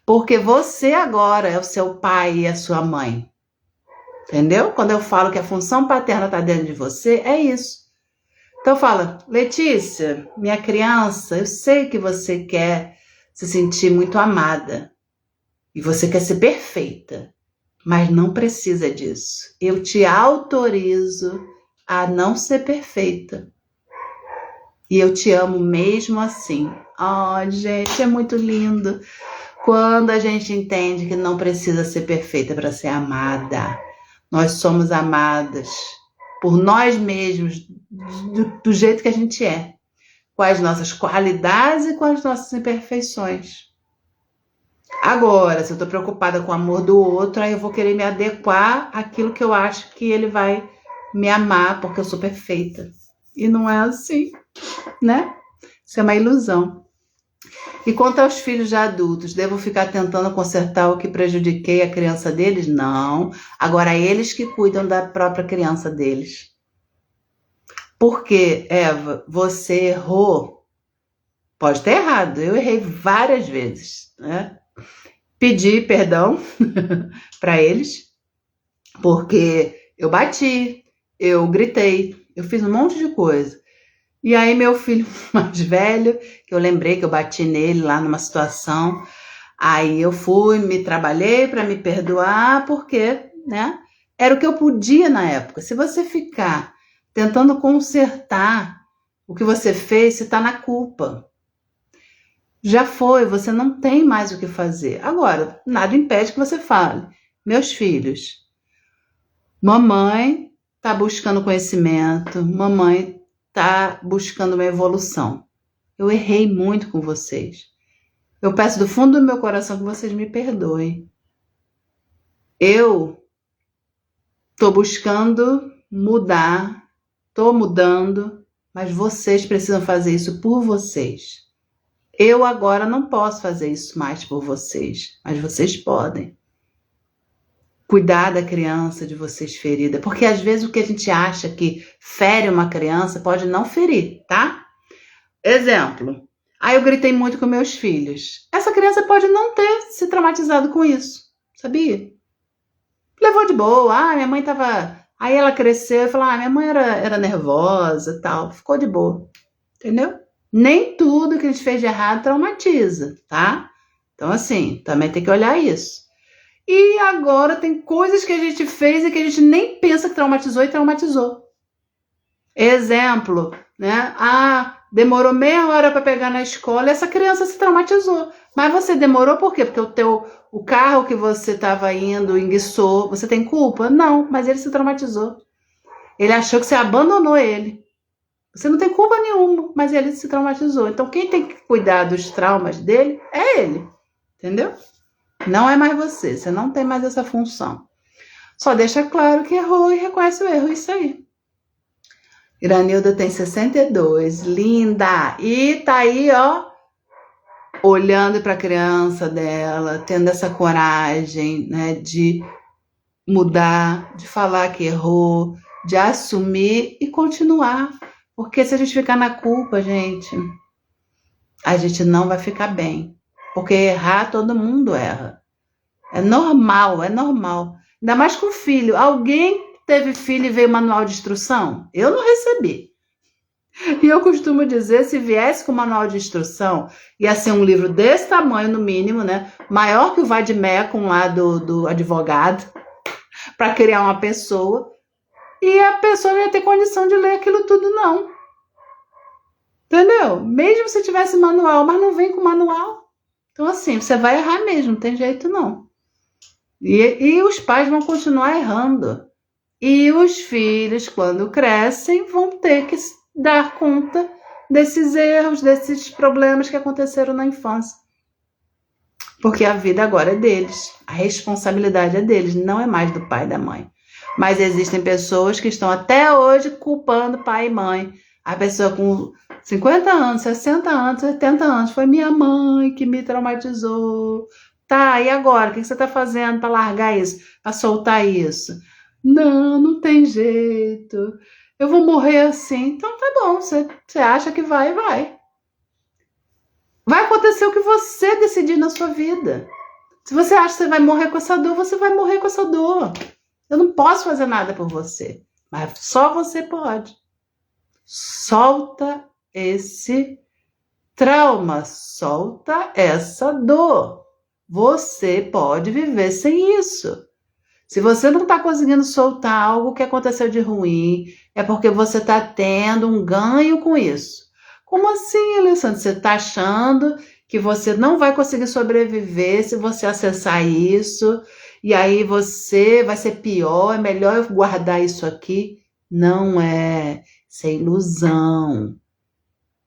Porque você agora é o seu pai e a sua mãe. Entendeu? Quando eu falo que a função paterna está dentro de você, é isso. Então fala, Letícia, minha criança, eu sei que você quer se sentir muito amada. E você quer ser perfeita. Mas não precisa disso. Eu te autorizo a não ser perfeita. E eu te amo mesmo assim. Oh, gente, é muito lindo. Quando a gente entende que não precisa ser perfeita para ser amada. Nós somos amadas por nós mesmos, do jeito que a gente é. Com as nossas qualidades e com as nossas imperfeições. Agora, se eu estou preocupada com o amor do outro, aí eu vou querer me adequar àquilo que eu acho que ele vai me amar, porque eu sou perfeita. E não é assim, né? Isso é uma ilusão. E quanto aos filhos já adultos, devo ficar tentando consertar o que prejudiquei a criança deles? Não. Agora, eles que cuidam da própria criança deles. Porque, Eva, você errou. Pode ter errado, eu errei várias vezes, né? Pedi perdão para eles, porque eu bati, eu gritei, eu fiz um monte de coisa. E aí meu filho mais velho, que eu lembrei que eu bati nele lá numa situação, aí eu me trabalhei para me perdoar, porque, né, era o que eu podia na época. Se você ficar tentando consertar o que você fez, você está na culpa. Já foi, você não tem mais o que fazer. Agora, nada impede que você fale. Meus filhos, mamãe está buscando conhecimento, mamãe está buscando uma evolução. Eu errei muito com vocês. Eu peço do fundo do meu coração que vocês me perdoem. Eu estou buscando mudar, estou mudando, mas vocês precisam fazer isso por vocês. Eu agora não posso fazer isso mais por vocês, mas vocês podem. Cuidar da criança de vocês ferida, porque às vezes o que a gente acha que fere uma criança pode não ferir, tá? Exemplo, aí eu gritei muito com meus filhos. Essa criança pode não ter se traumatizado com isso, sabia? Levou de boa, minha mãe tava... Aí ela cresceu e falou, minha mãe era nervosa e tal, ficou de boa, entendeu? Nem tudo que a gente fez de errado traumatiza, tá? Então, assim, também tem que olhar isso. E agora tem coisas que a gente fez e que a gente nem pensa que traumatizou e traumatizou. Exemplo, né? Demorou meia hora para pegar na escola e essa criança se traumatizou. Mas você demorou por quê? Porque o carro que você estava indo enguiçou. Você tem culpa? Não, mas ele se traumatizou. Ele achou que você abandonou ele. Você não tem culpa nenhuma, mas ele se traumatizou. Então, quem tem que cuidar dos traumas dele é ele. Entendeu? Não é mais você. Você não tem mais essa função. Só deixa claro que errou e reconhece o erro. Isso aí. Iranilda tem 62. Linda! E tá aí, ó, olhando para a criança dela, tendo essa coragem, né, de mudar, de falar que errou, de assumir e continuar. Porque se a gente ficar na culpa, gente, a gente não vai ficar bem. Porque errar, todo mundo erra. É normal, é normal. Ainda mais com filho. Alguém teve filho e veio manual de instrução? Eu não recebi. E eu costumo dizer, se viesse com manual de instrução, ia ser um livro desse tamanho, no mínimo, né? Maior que o Vademecum lá do advogado, para criar uma pessoa. E a pessoa não ia ter condição de ler aquilo tudo, não. Entendeu? Mesmo se tivesse manual, mas não vem com manual. Então, assim, você vai errar mesmo, não tem jeito, não. E os pais vão continuar errando. E os filhos, quando crescem, vão ter que dar conta desses erros, desses problemas que aconteceram na infância. Porque a vida agora é deles. A responsabilidade é deles, não é mais do pai e da mãe. Mas existem pessoas que estão até hoje culpando pai e mãe. A pessoa com 50 anos, 60 anos, 80 anos, foi minha mãe que me traumatizou. Tá, e agora? O que você está fazendo para largar isso, para soltar isso? Não, não tem jeito. Eu vou morrer assim. Então tá bom, você acha que vai, vai. Vai acontecer o que você decidir na sua vida. Se você acha que você vai morrer com essa dor, você vai morrer com essa dor. Eu não posso fazer nada por você, mas só você pode. Solta esse trauma, solta essa dor. Você pode viver sem isso. Se você não está conseguindo soltar algo que aconteceu de ruim, é porque você está tendo um ganho com isso. Como assim, Alessandra? Você está achando que você não vai conseguir sobreviver se você acessar isso, e aí você vai ser pior, é melhor eu guardar isso aqui? Não é. Isso é ilusão.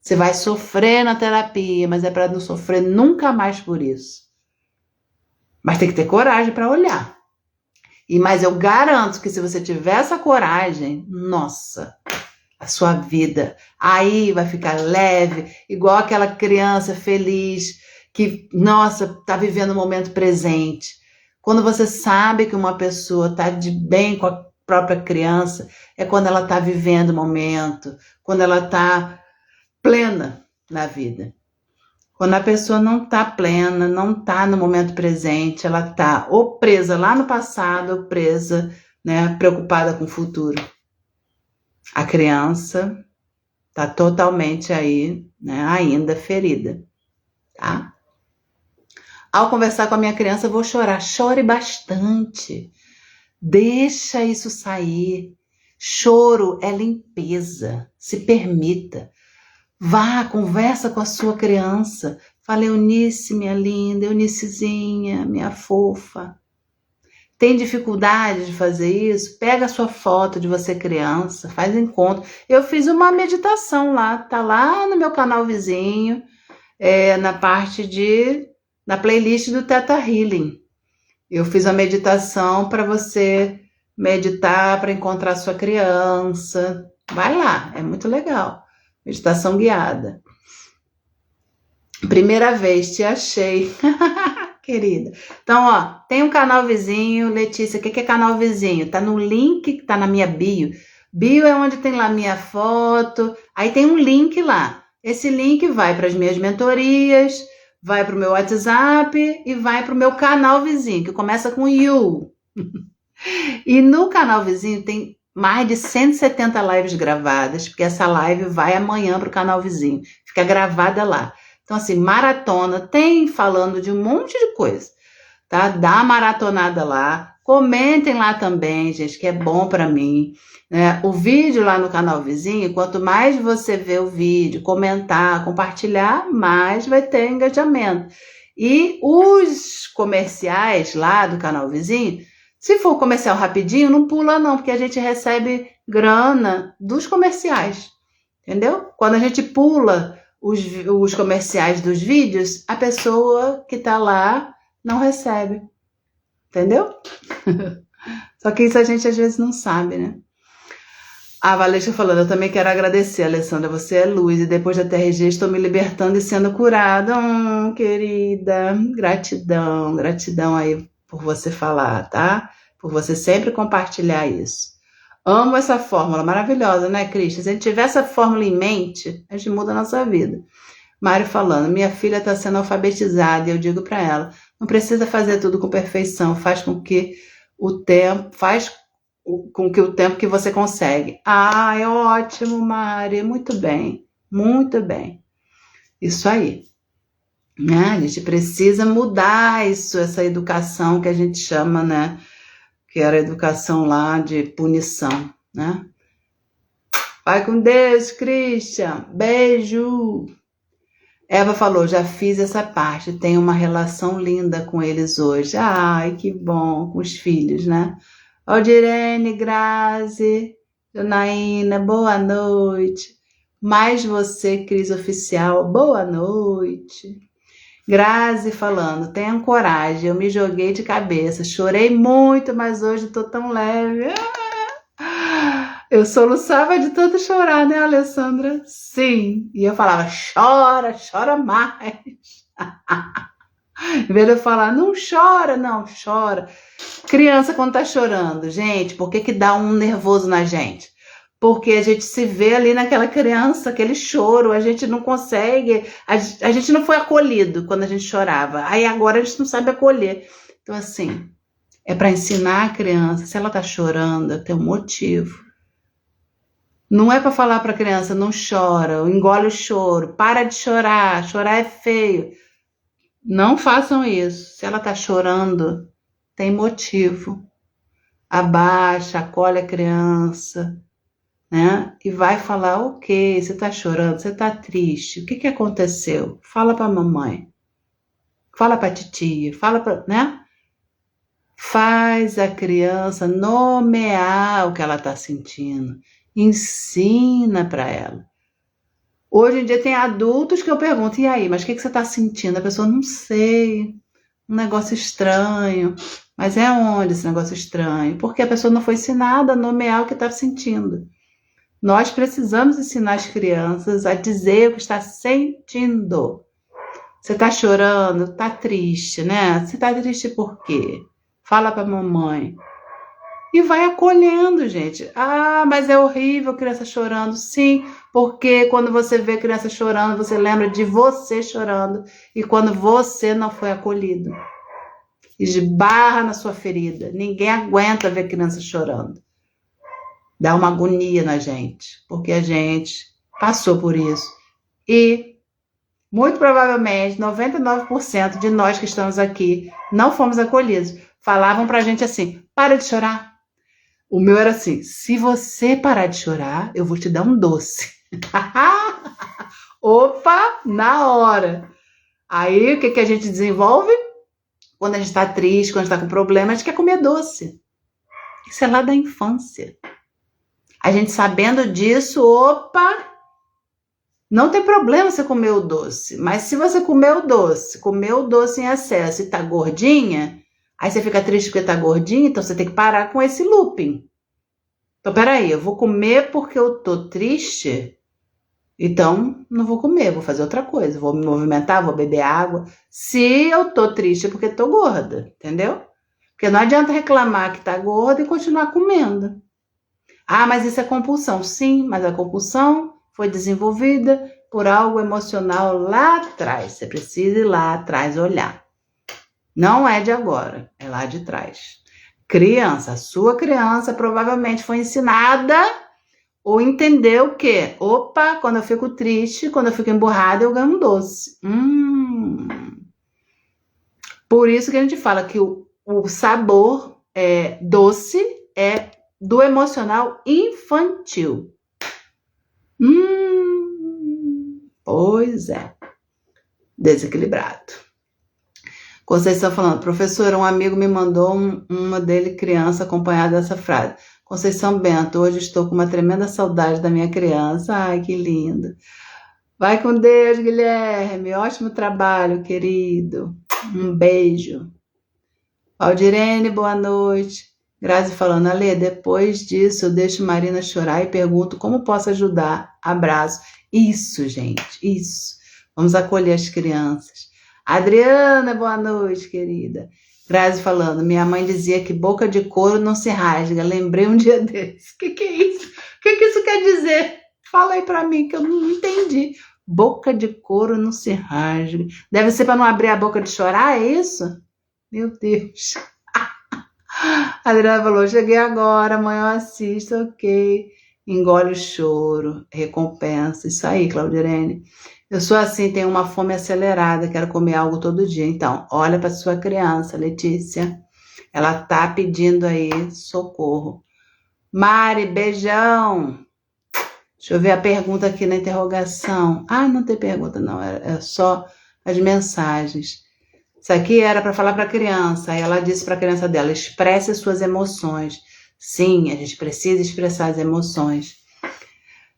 Você vai sofrer na terapia, mas é para não sofrer nunca mais por isso. Mas tem que ter coragem para olhar. Mas eu garanto que se você tiver essa coragem, nossa, a sua vida aí vai ficar leve, igual aquela criança feliz que, nossa, está vivendo o momento presente. Quando você sabe que uma pessoa está de bem com a própria criança, é quando ela está vivendo o momento, quando ela está plena na vida. Quando a pessoa não está plena, não está no momento presente, ela está ou presa lá no passado, ou presa, né, preocupada com o futuro. A criança está totalmente aí, né, ainda ferida, tá? Ao conversar com a minha criança, eu vou chorar. Chore bastante. Deixa isso sair. Choro é limpeza. Se permita. Vá, conversa com a sua criança. Fala, Eunice, minha linda, Eunicezinha, minha fofa. Tem dificuldade de fazer isso? Pega a sua foto de você criança, faz encontro. Eu fiz uma meditação lá, tá lá no meu canal vizinho, na playlist do Theta Healing. Eu fiz uma meditação para você meditar, para encontrar a sua criança. Vai lá, é muito legal. Meditação guiada. Primeira vez, te achei. Querida. Então, ó, tem um canal vizinho. Letícia, o que é canal vizinho? Tá no link que tá na minha bio. Bio é onde tem lá minha foto. Aí tem um link lá. Esse link vai para as minhas mentorias, vai para o meu WhatsApp e vai para o meu canal vizinho, que começa com You. E no canal vizinho tem mais de 170 lives gravadas, porque essa live vai amanhã para o canal vizinho. Fica gravada lá. Então, assim, maratona, tem falando de um monte de coisa, tá? Dá uma maratonada lá. Comentem lá também, gente, que é bom para mim. Né? O vídeo lá no canal vizinho, quanto mais você vê o vídeo, comentar, compartilhar, mais vai ter engajamento. E os comerciais lá do canal vizinho, se for comercial rapidinho, não pula não, porque a gente recebe grana dos comerciais, entendeu? Quando a gente pula os comerciais dos vídeos, a pessoa que tá lá não recebe, entendeu? Só que isso a gente às vezes não sabe, né? A Valesca falando, eu também quero agradecer, Alessandra, você é luz, e depois da TRG estou me libertando e sendo curada. Querida, gratidão, gratidão aí por você falar, tá? Por você sempre compartilhar isso. Amo essa fórmula, maravilhosa, né, Cristian? Se a gente tiver essa fórmula em mente, a gente muda a nossa vida. Mário falando, minha filha está sendo alfabetizada e eu digo para ela, não precisa fazer tudo com perfeição, faz com que o tempo que você consegue. Ah, é ótimo, Mari, muito bem, muito bem. Isso aí. Né? A gente precisa mudar isso, essa educação que a gente chama, né? Que era a educação lá de punição, né? Vai com Deus, Christian. Beijo. Eva falou, já fiz essa parte, tenho uma relação linda com eles hoje. Ai, que bom, com os filhos, né? Aldirene, Grazi, Janaína, boa noite. Mais você, Cris Oficial, boa noite. Grazi falando, tenham coragem, eu me joguei de cabeça, chorei muito, mas hoje tô tão leve. Eu soluçava de tanto chorar, né, Alessandra? Sim. E eu falava, chora, chora mais. Em vez de eu falar, não chora, não, chora. Criança quando tá chorando, gente, por que que dá um nervoso na gente? Porque a gente se vê ali naquela criança, aquele choro, a gente não consegue, a gente não foi acolhido quando a gente chorava. Aí agora a gente não sabe acolher. Então, assim, é para ensinar a criança, se ela tá chorando, tem um motivo. Não é para falar para a criança, não chora, engole o choro, para de chorar, chorar é feio. Não façam isso. Se ela tá chorando, tem motivo. Abaixa, acolhe a criança, né? E vai falar, ok, você tá chorando, você tá triste, o que que aconteceu? Fala pra mamãe, fala pra titia, fala pra, né? Faz a criança nomear o que ela tá sentindo, ensina pra ela. Hoje em dia tem adultos que eu pergunto, e aí, mas o que que você tá sentindo? A pessoa, não sei, um negócio estranho. Mas é onde esse negócio estranho? Porque a pessoa não foi ensinada a nomear o que está sentindo. Nós precisamos ensinar as crianças a dizer o que está sentindo. Você está chorando, está triste, né? Você está triste por quê? Fala para a mamãe. E vai acolhendo, gente. Ah, mas é horrível criança chorando. Sim, porque quando você vê criança chorando, você lembra de você chorando. E quando você não foi acolhido. Esbarra na sua ferida. Ninguém aguenta ver criança chorando. Dá uma agonia na gente, porque a gente passou por isso. E, muito provavelmente, 99% de nós que estamos aqui não fomos acolhidos. Falavam pra gente assim, para de chorar. O meu era assim, se você parar de chorar, eu vou te dar um doce. Opa, na hora. Aí, o que que a gente desenvolve? Quando a gente está triste, quando a gente está com problema, a gente quer comer doce. Isso é lá da infância. A gente sabendo disso, opa, não tem problema você comer o doce. Mas se você comeu o doce em excesso e tá gordinha, aí você fica triste porque tá gordinha, então você tem que parar com esse looping. Então, peraí, eu vou comer porque eu tô triste? Então, não vou comer, vou fazer outra coisa. Vou me movimentar, vou beber água. Se eu tô triste é porque tô gorda, entendeu? Porque não adianta reclamar que tá gorda e continuar comendo. Ah, mas isso é compulsão. Sim, mas a compulsão foi desenvolvida por algo emocional lá atrás. Você precisa ir lá atrás olhar. Não é de agora, é lá de trás. Criança, a sua criança provavelmente foi ensinada ou entendeu que, opa, quando eu fico triste, quando eu fico emburrada, eu ganho um doce. Por isso que a gente fala que o sabor doce é do emocional infantil. Pois é. Desequilibrado. Conceição falando, professora, um amigo me mandou uma dele criança acompanhada dessa frase. Conceição Bento, hoje estou com uma tremenda saudade da minha criança. Ai, que lindo. Vai com Deus, Guilherme. Ótimo trabalho, querido. Um beijo. Valdirene, boa noite. Grazi falando, Alê, depois disso eu deixo Marina chorar e pergunto como posso ajudar. Abraço. Isso, gente, isso. Vamos acolher as crianças. Adriana, boa noite, querida. Grazi falando, minha mãe dizia que boca de couro não se rasga. Lembrei um dia desse. O que é isso? O que isso quer dizer? Fala aí pra mim que eu não entendi. Boca de couro não se rasga. Deve ser para não abrir a boca de chorar, é isso? Meu Deus. A Adriana falou, cheguei agora, amanhã eu assisto, ok. Engole o choro, recompensa. Isso aí, Claudirene. Eu sou assim, tenho uma fome acelerada, quero comer algo todo dia. Então, olha para sua criança, Letícia. Ela tá pedindo aí socorro. Mari, beijão. Deixa eu ver a pergunta aqui na interrogação. Ah, não tem pergunta, não. É só as mensagens. Isso aqui era para falar para a criança. Aí ela disse para a criança dela, expresse suas emoções. Sim, a gente precisa expressar as emoções.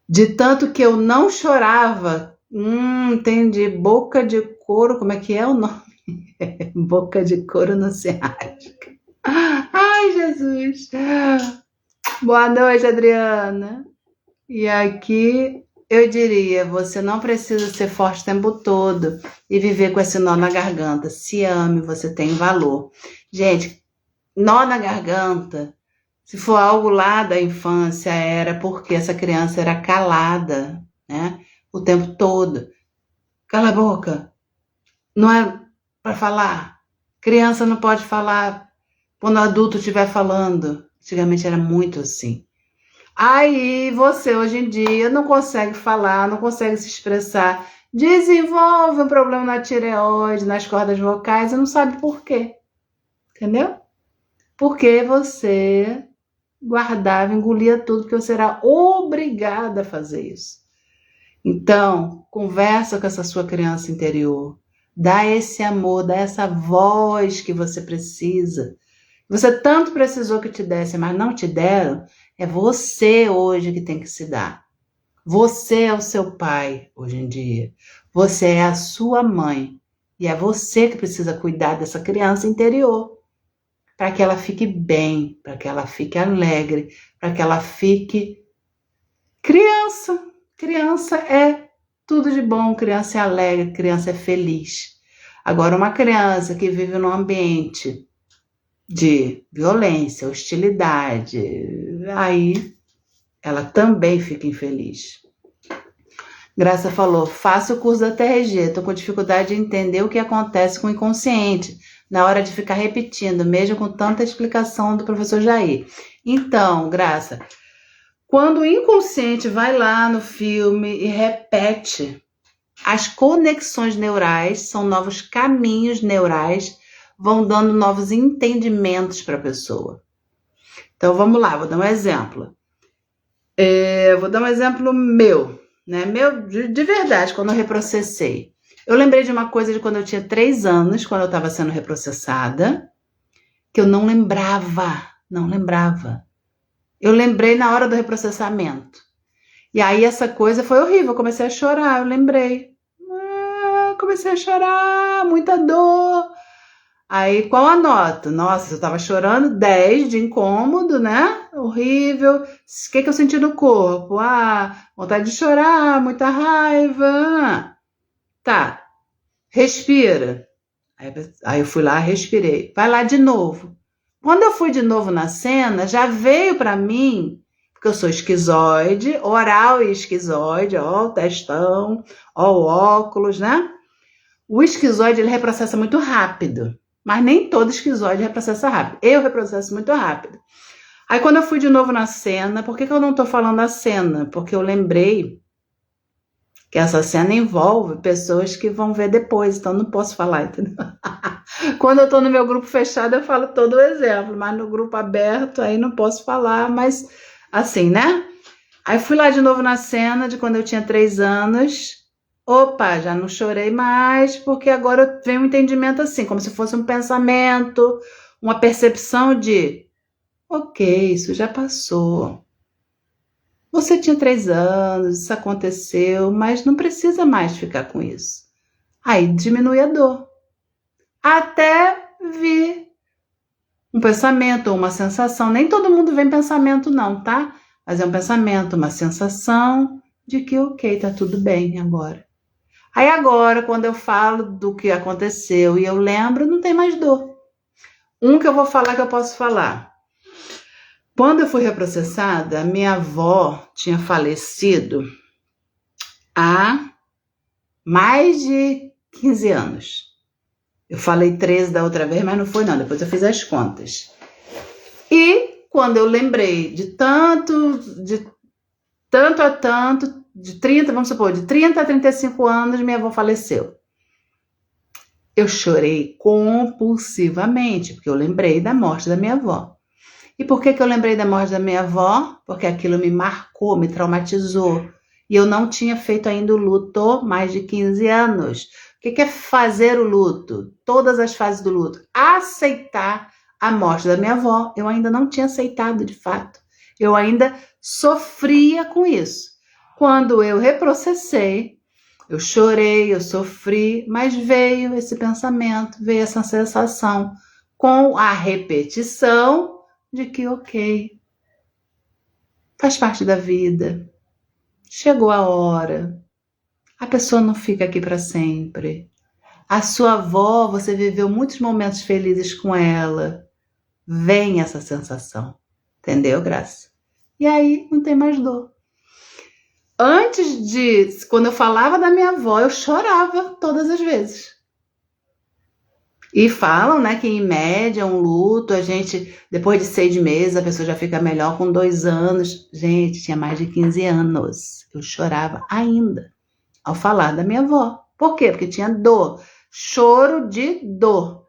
De tanto que eu não chorava. Entendi. Boca de couro, como é que é o nome? Boca de couro não se rasga. Ai, Jesus. Boa noite, Adriana. E aqui eu diria, você não precisa ser forte o tempo todo e viver com esse nó na garganta. Se ame, você tem valor. Gente, nó na garganta, se for algo lá da infância, era porque essa criança era calada, né? O tempo todo. Cala a boca. Não é para falar. Criança não pode falar quando o adulto estiver falando. Antigamente era muito assim. Aí você hoje em dia não consegue falar, não consegue se expressar, desenvolve um problema na tireoide, nas cordas vocais e não sabe por quê. Entendeu? Porque você guardava, engolia tudo, porque você era obrigada a fazer isso. Então, conversa com essa sua criança interior. Dá esse amor, dá essa voz que você precisa. Você tanto precisou que te desse, mas não te deram. É você hoje que tem que se dar. Você é o seu pai hoje em dia. Você é a sua mãe. E é você que precisa cuidar dessa criança interior. Para que ela fique bem, para que ela fique alegre, para que ela fique criança. Criança é tudo de bom, criança é alegre, criança é feliz. Agora, uma criança que vive num ambiente de violência, hostilidade, aí ela também fica infeliz. Graça falou, faça o curso da TRG, estou com dificuldade de entender o que acontece com o inconsciente na hora de ficar repetindo, mesmo com tanta explicação do professor Jair. Então, Graça, quando o inconsciente vai lá no filme e repete, as conexões neurais, são novos caminhos neurais, vão dando novos entendimentos para a pessoa. Então, vamos lá, vou dar um exemplo. Vou dar um exemplo meu, né? Meu, de verdade, quando eu reprocessei. Eu lembrei de uma coisa de quando eu tinha 3 anos, quando eu estava sendo reprocessada, que eu não lembrava. Eu lembrei na hora do reprocessamento. E aí essa coisa foi horrível, eu comecei a chorar, eu lembrei. Comecei a chorar, muita dor. Aí, qual a nota? Nossa, eu tava chorando, 10 de incômodo, né? Horrível. O que eu senti no corpo? Vontade de chorar, muita raiva. Tá, respira. Aí eu fui lá, respirei. Vai lá de novo. Quando eu fui de novo na cena, já veio pra mim, porque eu sou esquizoide, oral e esquizoide, ó o testão, ó o óculos, né? O esquizoide, ele reprocessa muito rápido. Mas nem todo esquizoide reprocessa rápido. Eu reprocesso muito rápido. Aí quando eu fui de novo na cena, por que eu não tô falando a cena? Porque eu lembrei que essa cena envolve pessoas que vão ver depois, então não posso falar, entendeu? Quando eu tô no meu grupo fechado, eu falo todo o exemplo, mas no grupo aberto, aí não posso falar, mas assim, né? Aí fui lá de novo na cena de quando eu tinha 3 anos. Opa, já não chorei mais, porque agora vem um entendimento assim, como se fosse um pensamento, uma percepção de, ok, isso já passou. Você tinha 3 anos, isso aconteceu, mas não precisa mais ficar com isso. Aí diminui a dor. Até vir um pensamento ou uma sensação. Nem todo mundo vem pensamento não, tá? Mas é um pensamento, uma sensação de que, ok, tá tudo bem agora. Aí agora, quando eu falo do que aconteceu e eu lembro, não tem mais dor. Um que eu vou falar que eu posso falar. Quando eu fui reprocessada, minha avó tinha falecido há mais de 15 anos. Eu falei 13 da outra vez, mas não foi não, depois eu fiz as contas. E quando eu lembrei de tanto a tanto, de 30, vamos supor, de 30 a 35 anos, minha avó faleceu. Eu chorei compulsivamente, porque eu lembrei da morte da minha avó. E por que eu lembrei da morte da minha avó? Porque aquilo me marcou, me traumatizou. E eu não tinha feito ainda o luto mais de 15 anos. O que é fazer o luto? Todas as fases do luto. Aceitar a morte da minha avó. Eu ainda não tinha aceitado, de fato. Eu ainda sofria com isso. Quando eu reprocessei, eu chorei, eu sofri, mas veio esse pensamento, veio essa sensação, com a repetição de que, ok, faz parte da vida. Chegou a hora. A pessoa não fica aqui para sempre. A sua avó, você viveu muitos momentos felizes com ela. Vem essa sensação. Entendeu, Graça? E aí não tem mais dor. Quando eu falava da minha avó, eu chorava todas as vezes. E falam, né, que em média um luto, depois de 6 meses, a pessoa já fica melhor com 2 anos. Gente, tinha mais de 15 anos. Eu chorava ainda ao falar da minha avó. Por quê? Porque tinha dor. Choro de dor.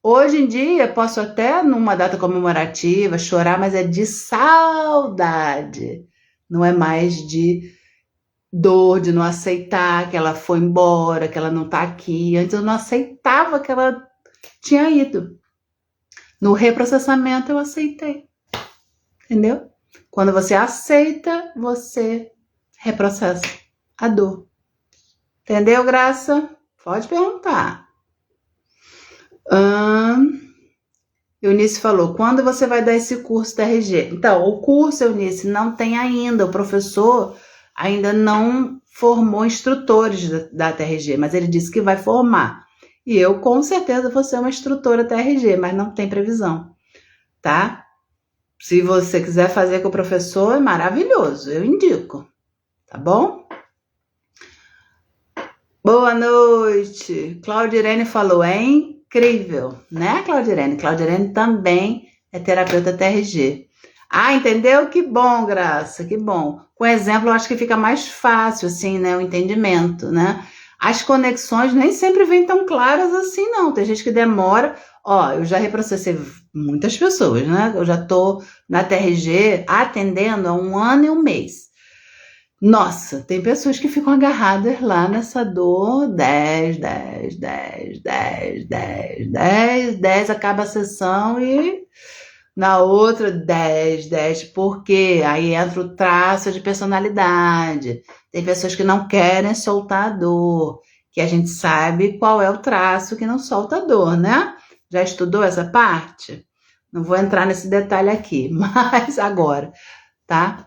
Hoje em dia, posso até, numa data comemorativa, chorar, mas é de saudade. Não é mais de dor, de não aceitar que ela foi embora, que ela não tá aqui. Antes eu não aceitava que ela tinha ido. No reprocessamento eu aceitei. Entendeu? Quando você aceita, você reprocessa a dor. Entendeu, Graça? Pode perguntar. Eunice falou, quando você vai dar esse curso da RG? Então, o curso, Eunice, não tem ainda. O professor ainda não formou instrutores da TRG, mas ele disse que vai formar. E eu, com certeza, vou ser uma instrutora TRG, mas não tem previsão, tá? Se você quiser fazer com o professor, é maravilhoso, eu indico, tá bom? Boa noite. Claudirene falou, é incrível, né, Claudirene? Claudirene também é terapeuta TRG. Ah, entendeu? Que bom, Graça, que bom. Com exemplo, eu acho que fica mais fácil, assim, né, o entendimento, né? As conexões nem sempre vêm tão claras assim, não. Tem gente que demora. Ó, eu já reprocessei muitas pessoas, né? Eu já tô na TRG atendendo há 1 ano e 1 mês. Nossa, tem pessoas que ficam agarradas lá nessa dor, 10, acaba a sessão e na outra 10, porque aí entra o traço de personalidade. Tem pessoas que não querem soltar a dor, que a gente sabe qual é o traço que não solta a dor, né? Já estudou essa parte? Não vou entrar nesse detalhe aqui, mas agora, tá?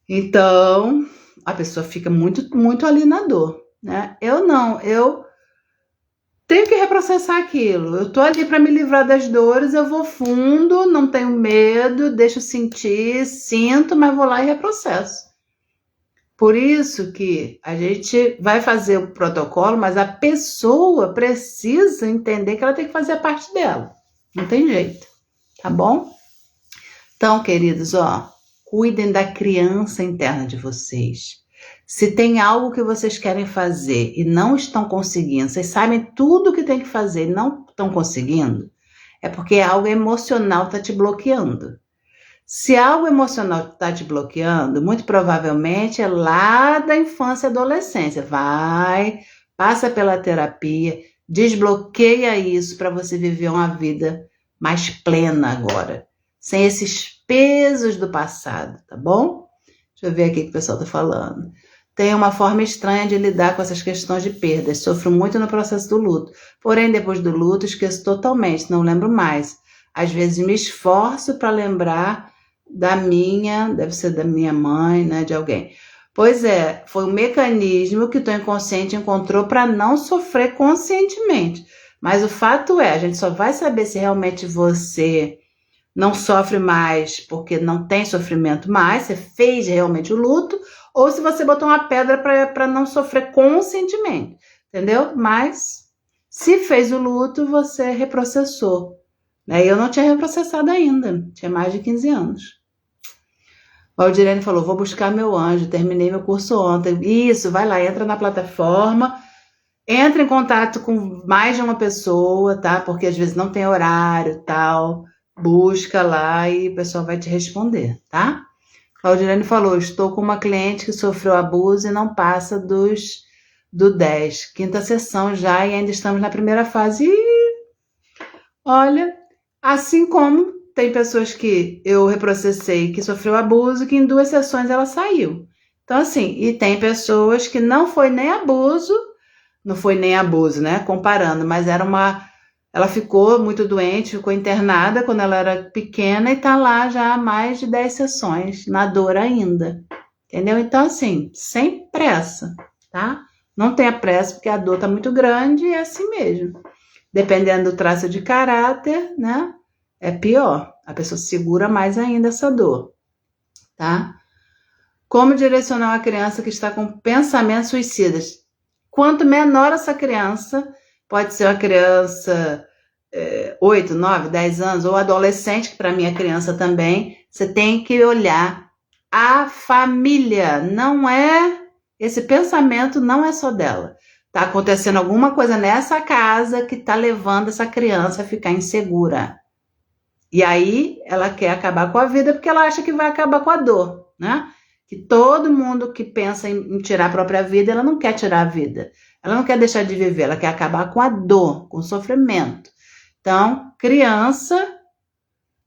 Então, a pessoa fica muito, muito ali na dor, né? Eu não, eu tenho que reprocessar aquilo. Eu tô ali para me livrar das dores, eu vou fundo, não tenho medo, deixo sentir, sinto, mas vou lá e reprocesso. Por isso que a gente vai fazer o protocolo, mas a pessoa precisa entender que ela tem que fazer a parte dela. Não tem jeito, tá bom? Então, queridos, ó, cuidem da criança interna de vocês. Se tem algo que vocês querem fazer e não estão conseguindo, vocês sabem tudo o que tem que fazer e não estão conseguindo, é porque algo emocional está te bloqueando. Se algo emocional está te bloqueando, muito provavelmente é lá da infância e adolescência. Vai, passa pela terapia, desbloqueia isso para você viver uma vida mais plena agora, sem esses pesos do passado, tá bom? Deixa eu ver aqui o que o pessoal está falando. Tem uma forma estranha de lidar com essas questões de perdas. Sofro muito no processo do luto. Porém, depois do luto, esqueço totalmente, não lembro mais. Às vezes me esforço para lembrar deve ser da minha mãe, né, de alguém. Pois é, foi um mecanismo que o teu inconsciente encontrou para não sofrer conscientemente. Mas o fato é, a gente só vai saber se realmente você não sofre mais porque não tem sofrimento mais, você fez realmente o luto, ou se você botou uma pedra para não sofrer conscientemente, entendeu? Mas se fez o luto, você reprocessou. Né? Eu não tinha reprocessado ainda, tinha mais de 15 anos. Valdirene falou, vou buscar meu anjo, terminei meu curso ontem. Isso, vai lá, entra na plataforma, entra em contato com mais de uma pessoa, tá? Porque às vezes não tem horário e tal. Busca lá e o pessoal vai te responder, tá? Claudirene falou, estou com uma cliente que sofreu abuso e não passa do 10. 5ª sessão já e ainda estamos na primeira fase. E, olha, assim como tem pessoas que eu reprocessei que sofreu abuso, que em 2 sessões ela saiu. Então, assim, e tem pessoas que não foi nem abuso, né? Comparando, mas era ela ficou muito doente, ficou internada quando ela era pequena e tá lá já há mais de 10 sessões, na dor ainda. Entendeu? Então, assim, sem pressa, tá? Não tenha pressa, porque a dor tá muito grande e é assim mesmo. Dependendo do traço de caráter, né? É pior. A pessoa segura mais ainda essa dor, tá? Como direcionar uma criança que está com pensamentos suicidas? Quanto menor essa criança, pode ser uma criança 8, 9, 10 anos, ou adolescente, que para mim é criança também, você tem que olhar a família. Não é, esse pensamento não é só dela. Tá acontecendo alguma coisa nessa casa que tá levando essa criança a ficar insegura. E aí ela quer acabar com a vida porque ela acha que vai acabar com a dor, né? Que todo mundo que pensa em tirar a própria vida, ela não quer tirar a vida. Ela não quer deixar de viver, ela quer acabar com a dor, com o sofrimento. Então, criança,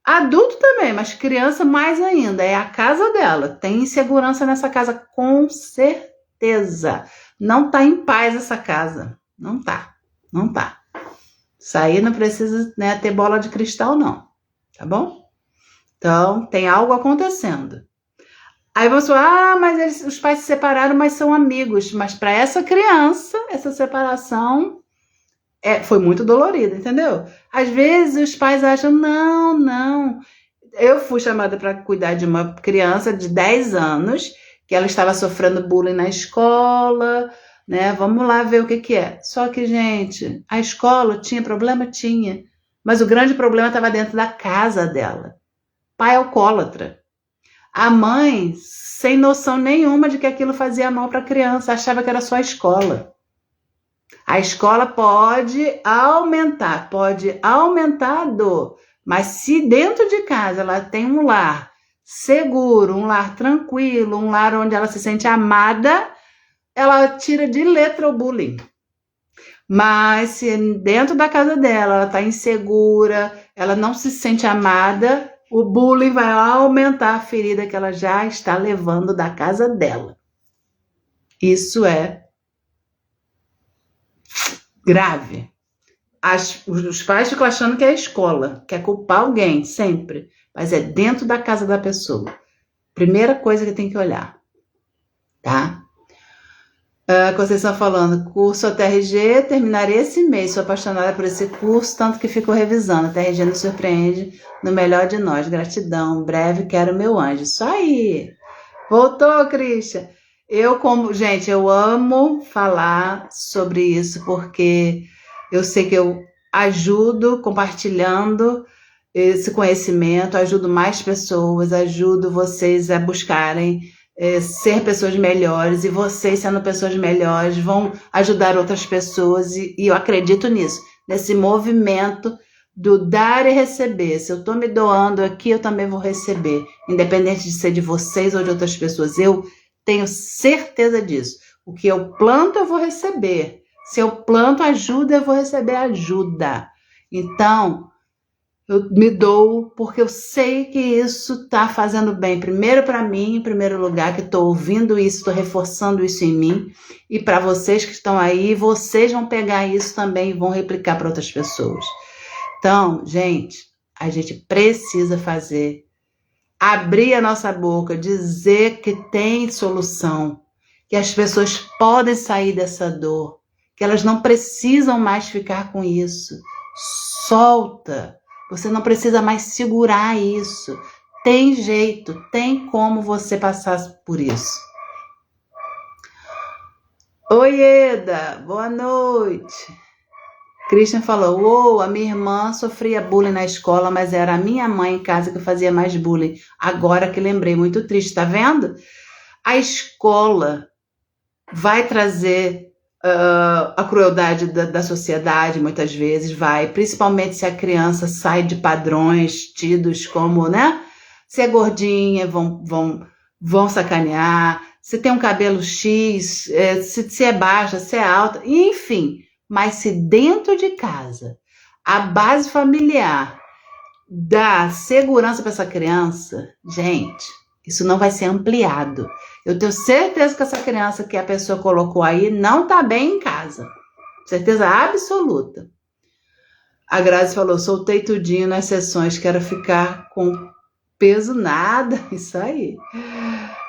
adulto também, mas criança mais ainda, é a casa dela. Tem insegurança nessa casa, com certeza. Não tá em paz essa casa. Não tá. Não tá. Isso aí não precisa, né, ter bola de cristal, não. Tá bom? Então, tem algo acontecendo. Aí você fala, mas os pais se separaram, mas são amigos. Mas para essa criança, essa separação foi muito dolorida, entendeu? Às vezes os pais acham, não. Eu fui chamada para cuidar de uma criança de 10 anos, que ela estava sofrendo bullying na escola, né? Vamos lá ver o que é. Só que, gente, a escola tinha problema? Tinha. Mas o grande problema estava dentro da casa dela. Pai alcoólatra. A mãe, sem noção nenhuma de que aquilo fazia mal para a criança, achava que era só a escola. A escola pode aumentar a dor, mas se dentro de casa ela tem um lar seguro, um lar tranquilo, um lar onde ela se sente amada, ela tira de letra o bullying. Mas se dentro da casa dela ela está insegura, ela não se sente amada, o bullying vai aumentar a ferida que ela já está levando da casa dela. Isso é grave. Os pais ficam achando que é a escola, quer culpar alguém, sempre. Mas é dentro da casa da pessoa. Primeira coisa que tem que olhar. Tá? A Conceição falando, curso ATRG, terminarei esse mês. Sou apaixonada por esse curso, tanto que fico revisando. A ATRG nos surpreende no melhor de nós. Gratidão. Breve quero meu anjo. Isso aí. Voltou, Christian. Gente, eu amo falar sobre isso, porque eu sei que eu ajudo compartilhando esse conhecimento, ajudo mais pessoas, ajudo vocês a buscarem ser pessoas melhores, e vocês sendo pessoas melhores vão ajudar outras pessoas, e eu acredito nisso, nesse movimento do dar e receber. Se eu estou me doando aqui, eu também vou receber, independente de ser de vocês ou de outras pessoas. Eu tenho certeza disso. O que eu planto, eu vou receber. Se eu planto ajuda, eu vou receber ajuda. Então, eu me dou porque eu sei que isso está fazendo bem. Primeiro para mim, em primeiro lugar, que estou ouvindo isso, estou reforçando isso em mim. E para vocês que estão aí, vocês vão pegar isso também e vão replicar para outras pessoas. Então, gente, a gente precisa abrir a nossa boca, dizer que tem solução, que as pessoas podem sair dessa dor, que elas não precisam mais ficar com isso. Solta. Você não precisa mais segurar isso. Tem jeito, tem como você passar por isso. Oi, Eda, boa noite. Christian falou, a minha irmã sofria bullying na escola, mas era a minha mãe em casa que fazia mais bullying. Agora que lembrei, muito triste, tá vendo? A escola vai trazer a crueldade da sociedade, muitas vezes vai, principalmente se a criança sai de padrões tidos como, né? Se é gordinha, vão sacanear, se tem um cabelo X, se é baixa, se é alta, enfim. Mas se dentro de casa a base familiar dá segurança para essa criança, gente, isso não vai ser ampliado. Eu tenho certeza que essa criança que a pessoa colocou aí não está bem em casa. Certeza absoluta. A Grazi falou, soltei tudinho nas sessões, quero ficar com peso nada. Isso aí.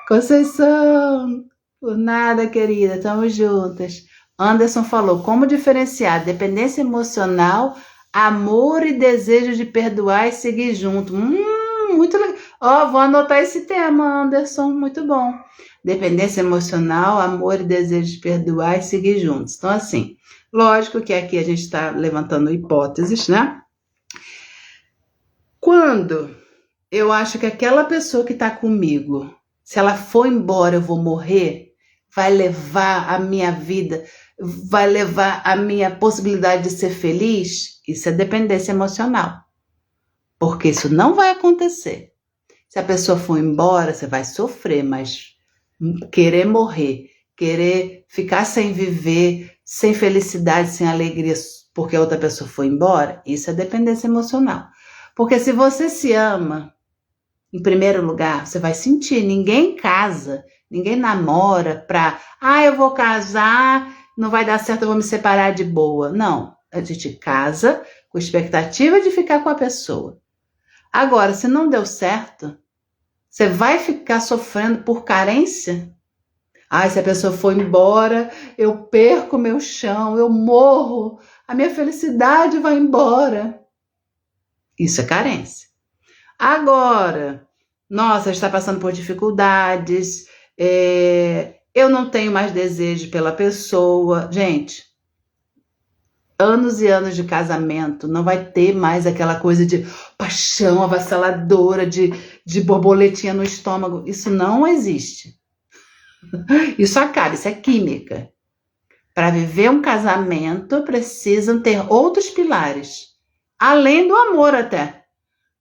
Conceição, por nada, querida, estamos juntas. Anderson falou, como diferenciar dependência emocional, amor e desejo de perdoar e seguir junto. Muito legal. Ó, vou anotar esse tema, Anderson, muito bom. Dependência emocional, amor e desejo de perdoar e seguir juntos. Então, assim, lógico que aqui a gente está levantando hipóteses, né? Quando eu acho que aquela pessoa que está comigo, se ela for embora, eu vou morrer, vai levar a minha vida, vai levar a minha possibilidade de ser feliz, isso é dependência emocional. Porque isso não vai acontecer. Se a pessoa for embora, você vai sofrer, mas querer morrer, querer ficar sem viver, sem felicidade, sem alegria, porque a outra pessoa foi embora, isso é dependência emocional. Porque se você se ama, em primeiro lugar, você vai sentir, ninguém casa, ninguém namora pra, eu vou casar, não vai dar certo, eu vou me separar de boa. Não, a gente casa com expectativa de ficar com a pessoa. Agora, se não deu certo, você vai ficar sofrendo por carência? Se a pessoa for embora, eu perco meu chão, eu morro, a minha felicidade vai embora. Isso é carência. Agora, nossa, está passando por dificuldades, eu não tenho mais desejo pela pessoa. Gente, anos e anos de casamento, não vai ter mais aquela coisa de paixão avassaladora, de borboletinha no estômago. Isso não existe. Isso acaba, isso é química. Para viver um casamento, precisam ter outros pilares, além do amor até.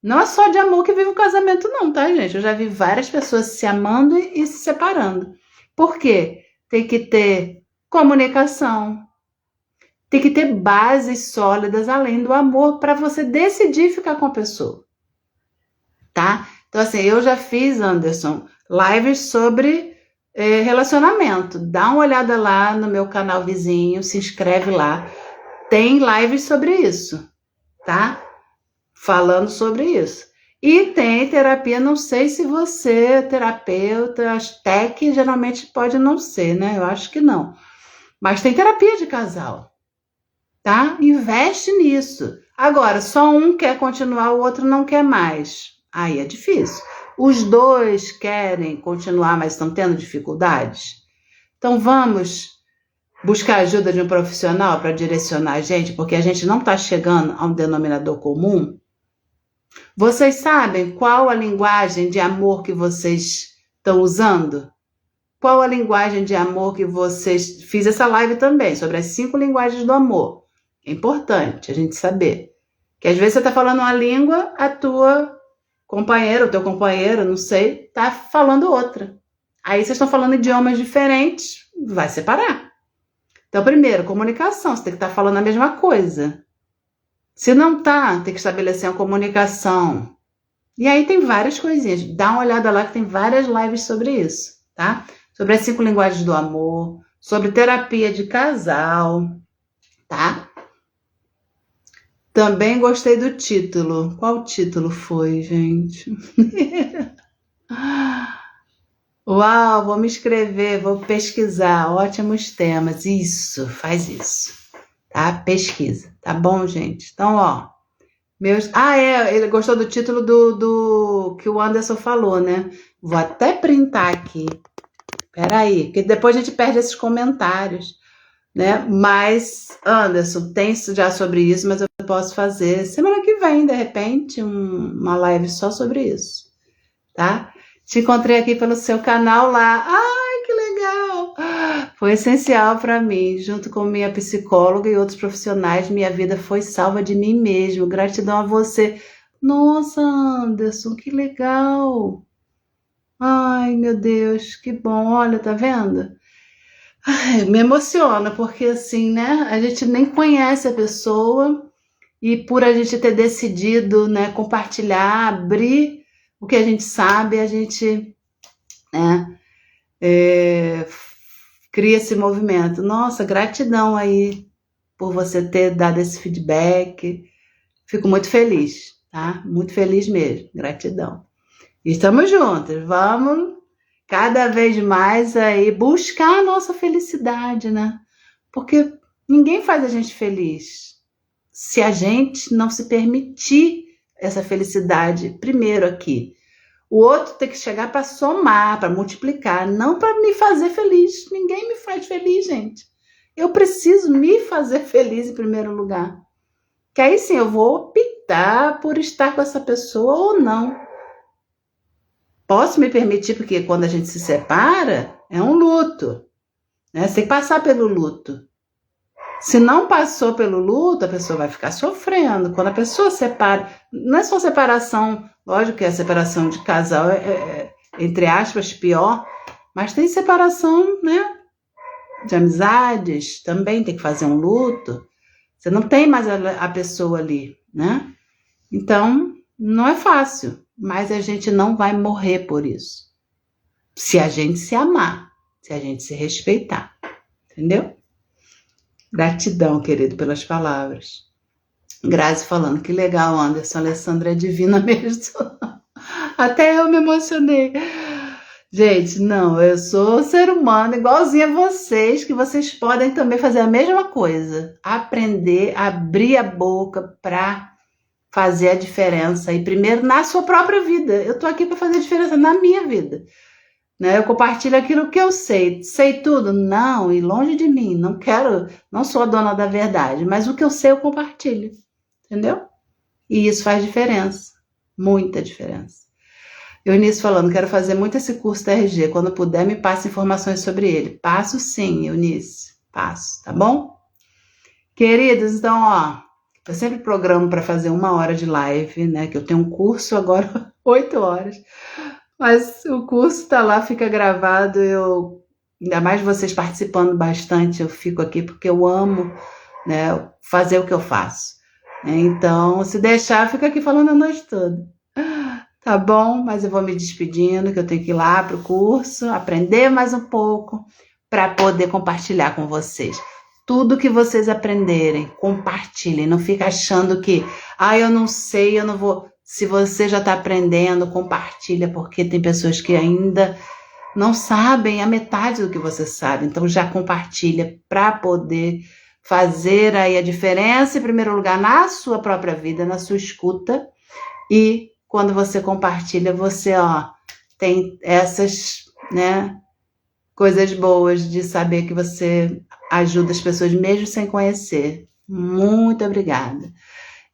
Não é só de amor que vive o casamento não, tá, gente? Eu já vi várias pessoas se amando e se separando. Por quê? Tem que ter comunicação, tem que ter bases sólidas além do amor para você decidir ficar com a pessoa, tá? Então, assim, eu já fiz, Anderson, lives sobre relacionamento. Dá uma olhada lá no meu canal vizinho, se inscreve lá. Tem lives sobre isso, tá? Falando sobre isso. E tem terapia, não sei se você é terapeuta, as TEC geralmente pode não ser, né? Eu acho que não. Mas tem terapia de casal, tá? Investe nisso. Agora, só um quer continuar, o outro não quer mais. Aí é difícil. Os dois querem continuar, mas estão tendo dificuldades. Então vamos buscar a ajuda de um profissional para direcionar a gente, porque a gente não está chegando a um denominador comum. Vocês sabem qual a linguagem de amor que vocês estão usando? Qual a linguagem de amor que vocês... Fiz essa live também, sobre as 5 linguagens do amor. É importante a gente saber. Que às vezes você está falando uma língua, a tua companheira, o teu companheiro, não sei, está falando outra. Aí vocês estão falando idiomas diferentes, vai separar. Então, primeiro, comunicação, você tem que estar falando a mesma coisa. Se não tá, tem que estabelecer uma comunicação. E aí tem várias coisinhas. Dá uma olhada lá que tem várias lives sobre isso, tá? Sobre as 5 linguagens do amor, sobre terapia de casal, tá? Também gostei do título. Qual título foi, gente? Uau, vou me inscrever, vou pesquisar. Ótimos temas. Isso, faz isso. Tá? Pesquisa. Tá bom, gente? Então, ó. Ele gostou do título do que o Anderson falou, né? Vou até printar aqui. Peraí, porque depois a gente perde esses comentários, né? Mas, Anderson, tem já sobre isso, mas eu posso fazer semana que vem, de repente, uma live só sobre isso, tá? Te encontrei aqui pelo seu canal lá. Ai, que legal! Foi essencial para mim, junto com minha psicóloga e outros profissionais, minha vida foi salva de mim mesmo. Gratidão a você. Nossa, Anderson, que legal! Ai, meu Deus, que bom. Olha, tá vendo? Ai, me emociona, porque assim, né? A gente nem conhece a pessoa e por a gente ter decidido, né, compartilhar, abrir o que a gente sabe, a gente, né, cria esse movimento. Nossa, gratidão aí por você ter dado esse feedback. Fico muito feliz, tá? Muito feliz mesmo. Gratidão. Estamos juntos. Vamos cada vez mais aí buscar a nossa felicidade, né? Porque ninguém faz a gente feliz se a gente não se permitir essa felicidade primeiro aqui. O outro tem que chegar para somar, para multiplicar, não para me fazer feliz. Ninguém me faz feliz, gente. Eu preciso me fazer feliz em primeiro lugar. Que aí sim eu vou optar por estar com essa pessoa ou não. Posso me permitir, porque quando a gente se separa, é um luto, né? Você tem que passar pelo luto. Se não passou pelo luto, a pessoa vai ficar sofrendo. Quando a pessoa separa, não é só separação, lógico que a separação de casal entre aspas, pior, mas tem separação, né, de amizades, também tem que fazer um luto. Você não tem mais a pessoa ali, né? Então, não é fácil, mas a gente não vai morrer por isso. Se a gente se amar, se a gente se respeitar, entendeu? Gratidão, querido, pelas palavras. Grazi falando, que legal, Anderson, Alessandra é divina mesmo. Até eu me emocionei. Gente, não, eu sou ser humano igualzinho a vocês, que vocês podem também fazer a mesma coisa. Aprender, abrir a boca para fazer a diferença. E primeiro na sua própria vida. Eu tô aqui para fazer a diferença na minha vida. Né? Eu compartilho aquilo que eu sei. Sei tudo? Não, e longe de mim. Não quero, não sou a dona da verdade, mas o que eu sei eu compartilho. Entendeu? E isso faz diferença. Muita diferença. Eunice falando, quero fazer muito esse curso da RG. Quando puder, me passe informações sobre ele. Passo sim, Eunice. Passo, tá bom? Queridos, então, ó, eu sempre programo para fazer 1 hora de live, né? Que eu tenho um curso agora, 8 horas. Mas o curso tá lá, fica gravado. Ainda mais vocês participando bastante, eu fico aqui porque eu amo, né, fazer o que eu faço. Então, se deixar, fica aqui falando a noite toda. Tá bom? Mas eu vou me despedindo, que eu tenho que ir lá pro curso, aprender mais um pouco, para poder compartilhar com vocês. Tudo que vocês aprenderem, compartilhem. Não fica achando que, eu não sei, eu não vou... Se você já está aprendendo, compartilha, porque tem pessoas que ainda não sabem a metade do que você sabe. Então já compartilha para poder fazer aí a diferença, em primeiro lugar, na sua própria vida, na sua escuta. E quando você compartilha, você tem essas, né, coisas boas de saber que você ajuda as pessoas mesmo sem conhecer. Muito obrigada.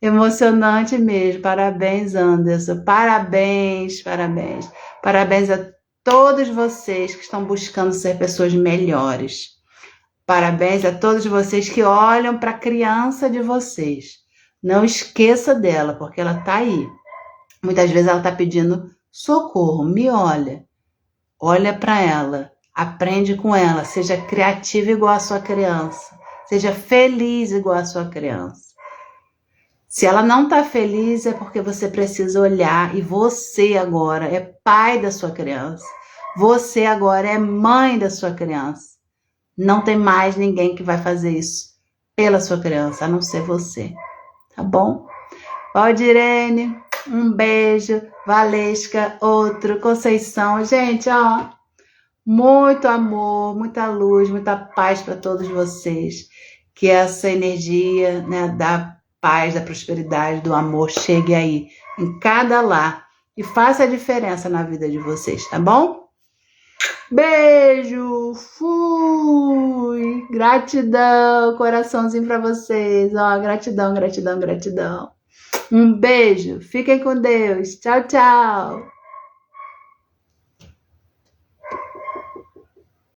Emocionante mesmo. Parabéns, Anderson. Parabéns, parabéns. Parabéns a todos vocês que estão buscando ser pessoas melhores. Parabéns a todos vocês que olham para a criança de vocês. Não esqueça dela, porque ela está aí. Muitas vezes ela está pedindo socorro. Me olha. Olha para ela. Aprende com ela. Seja criativa igual a sua criança. Seja feliz igual a sua criança. Se ela não está feliz, é porque você precisa olhar. E você agora é pai da sua criança. Você agora é mãe da sua criança. Não tem mais ninguém que vai fazer isso pela sua criança, a não ser você. Tá bom? Valdirene, um beijo. Valesca, outro. Conceição. Gente, muito amor, muita luz, muita paz para todos vocês. Que essa energia, né, da paz, da prosperidade, do amor chegue aí, em cada lar, e faça a diferença na vida de vocês, tá bom? Beijo, fui, gratidão, coraçãozinho pra vocês, gratidão, gratidão, gratidão. Um beijo, fiquem com Deus, tchau, tchau.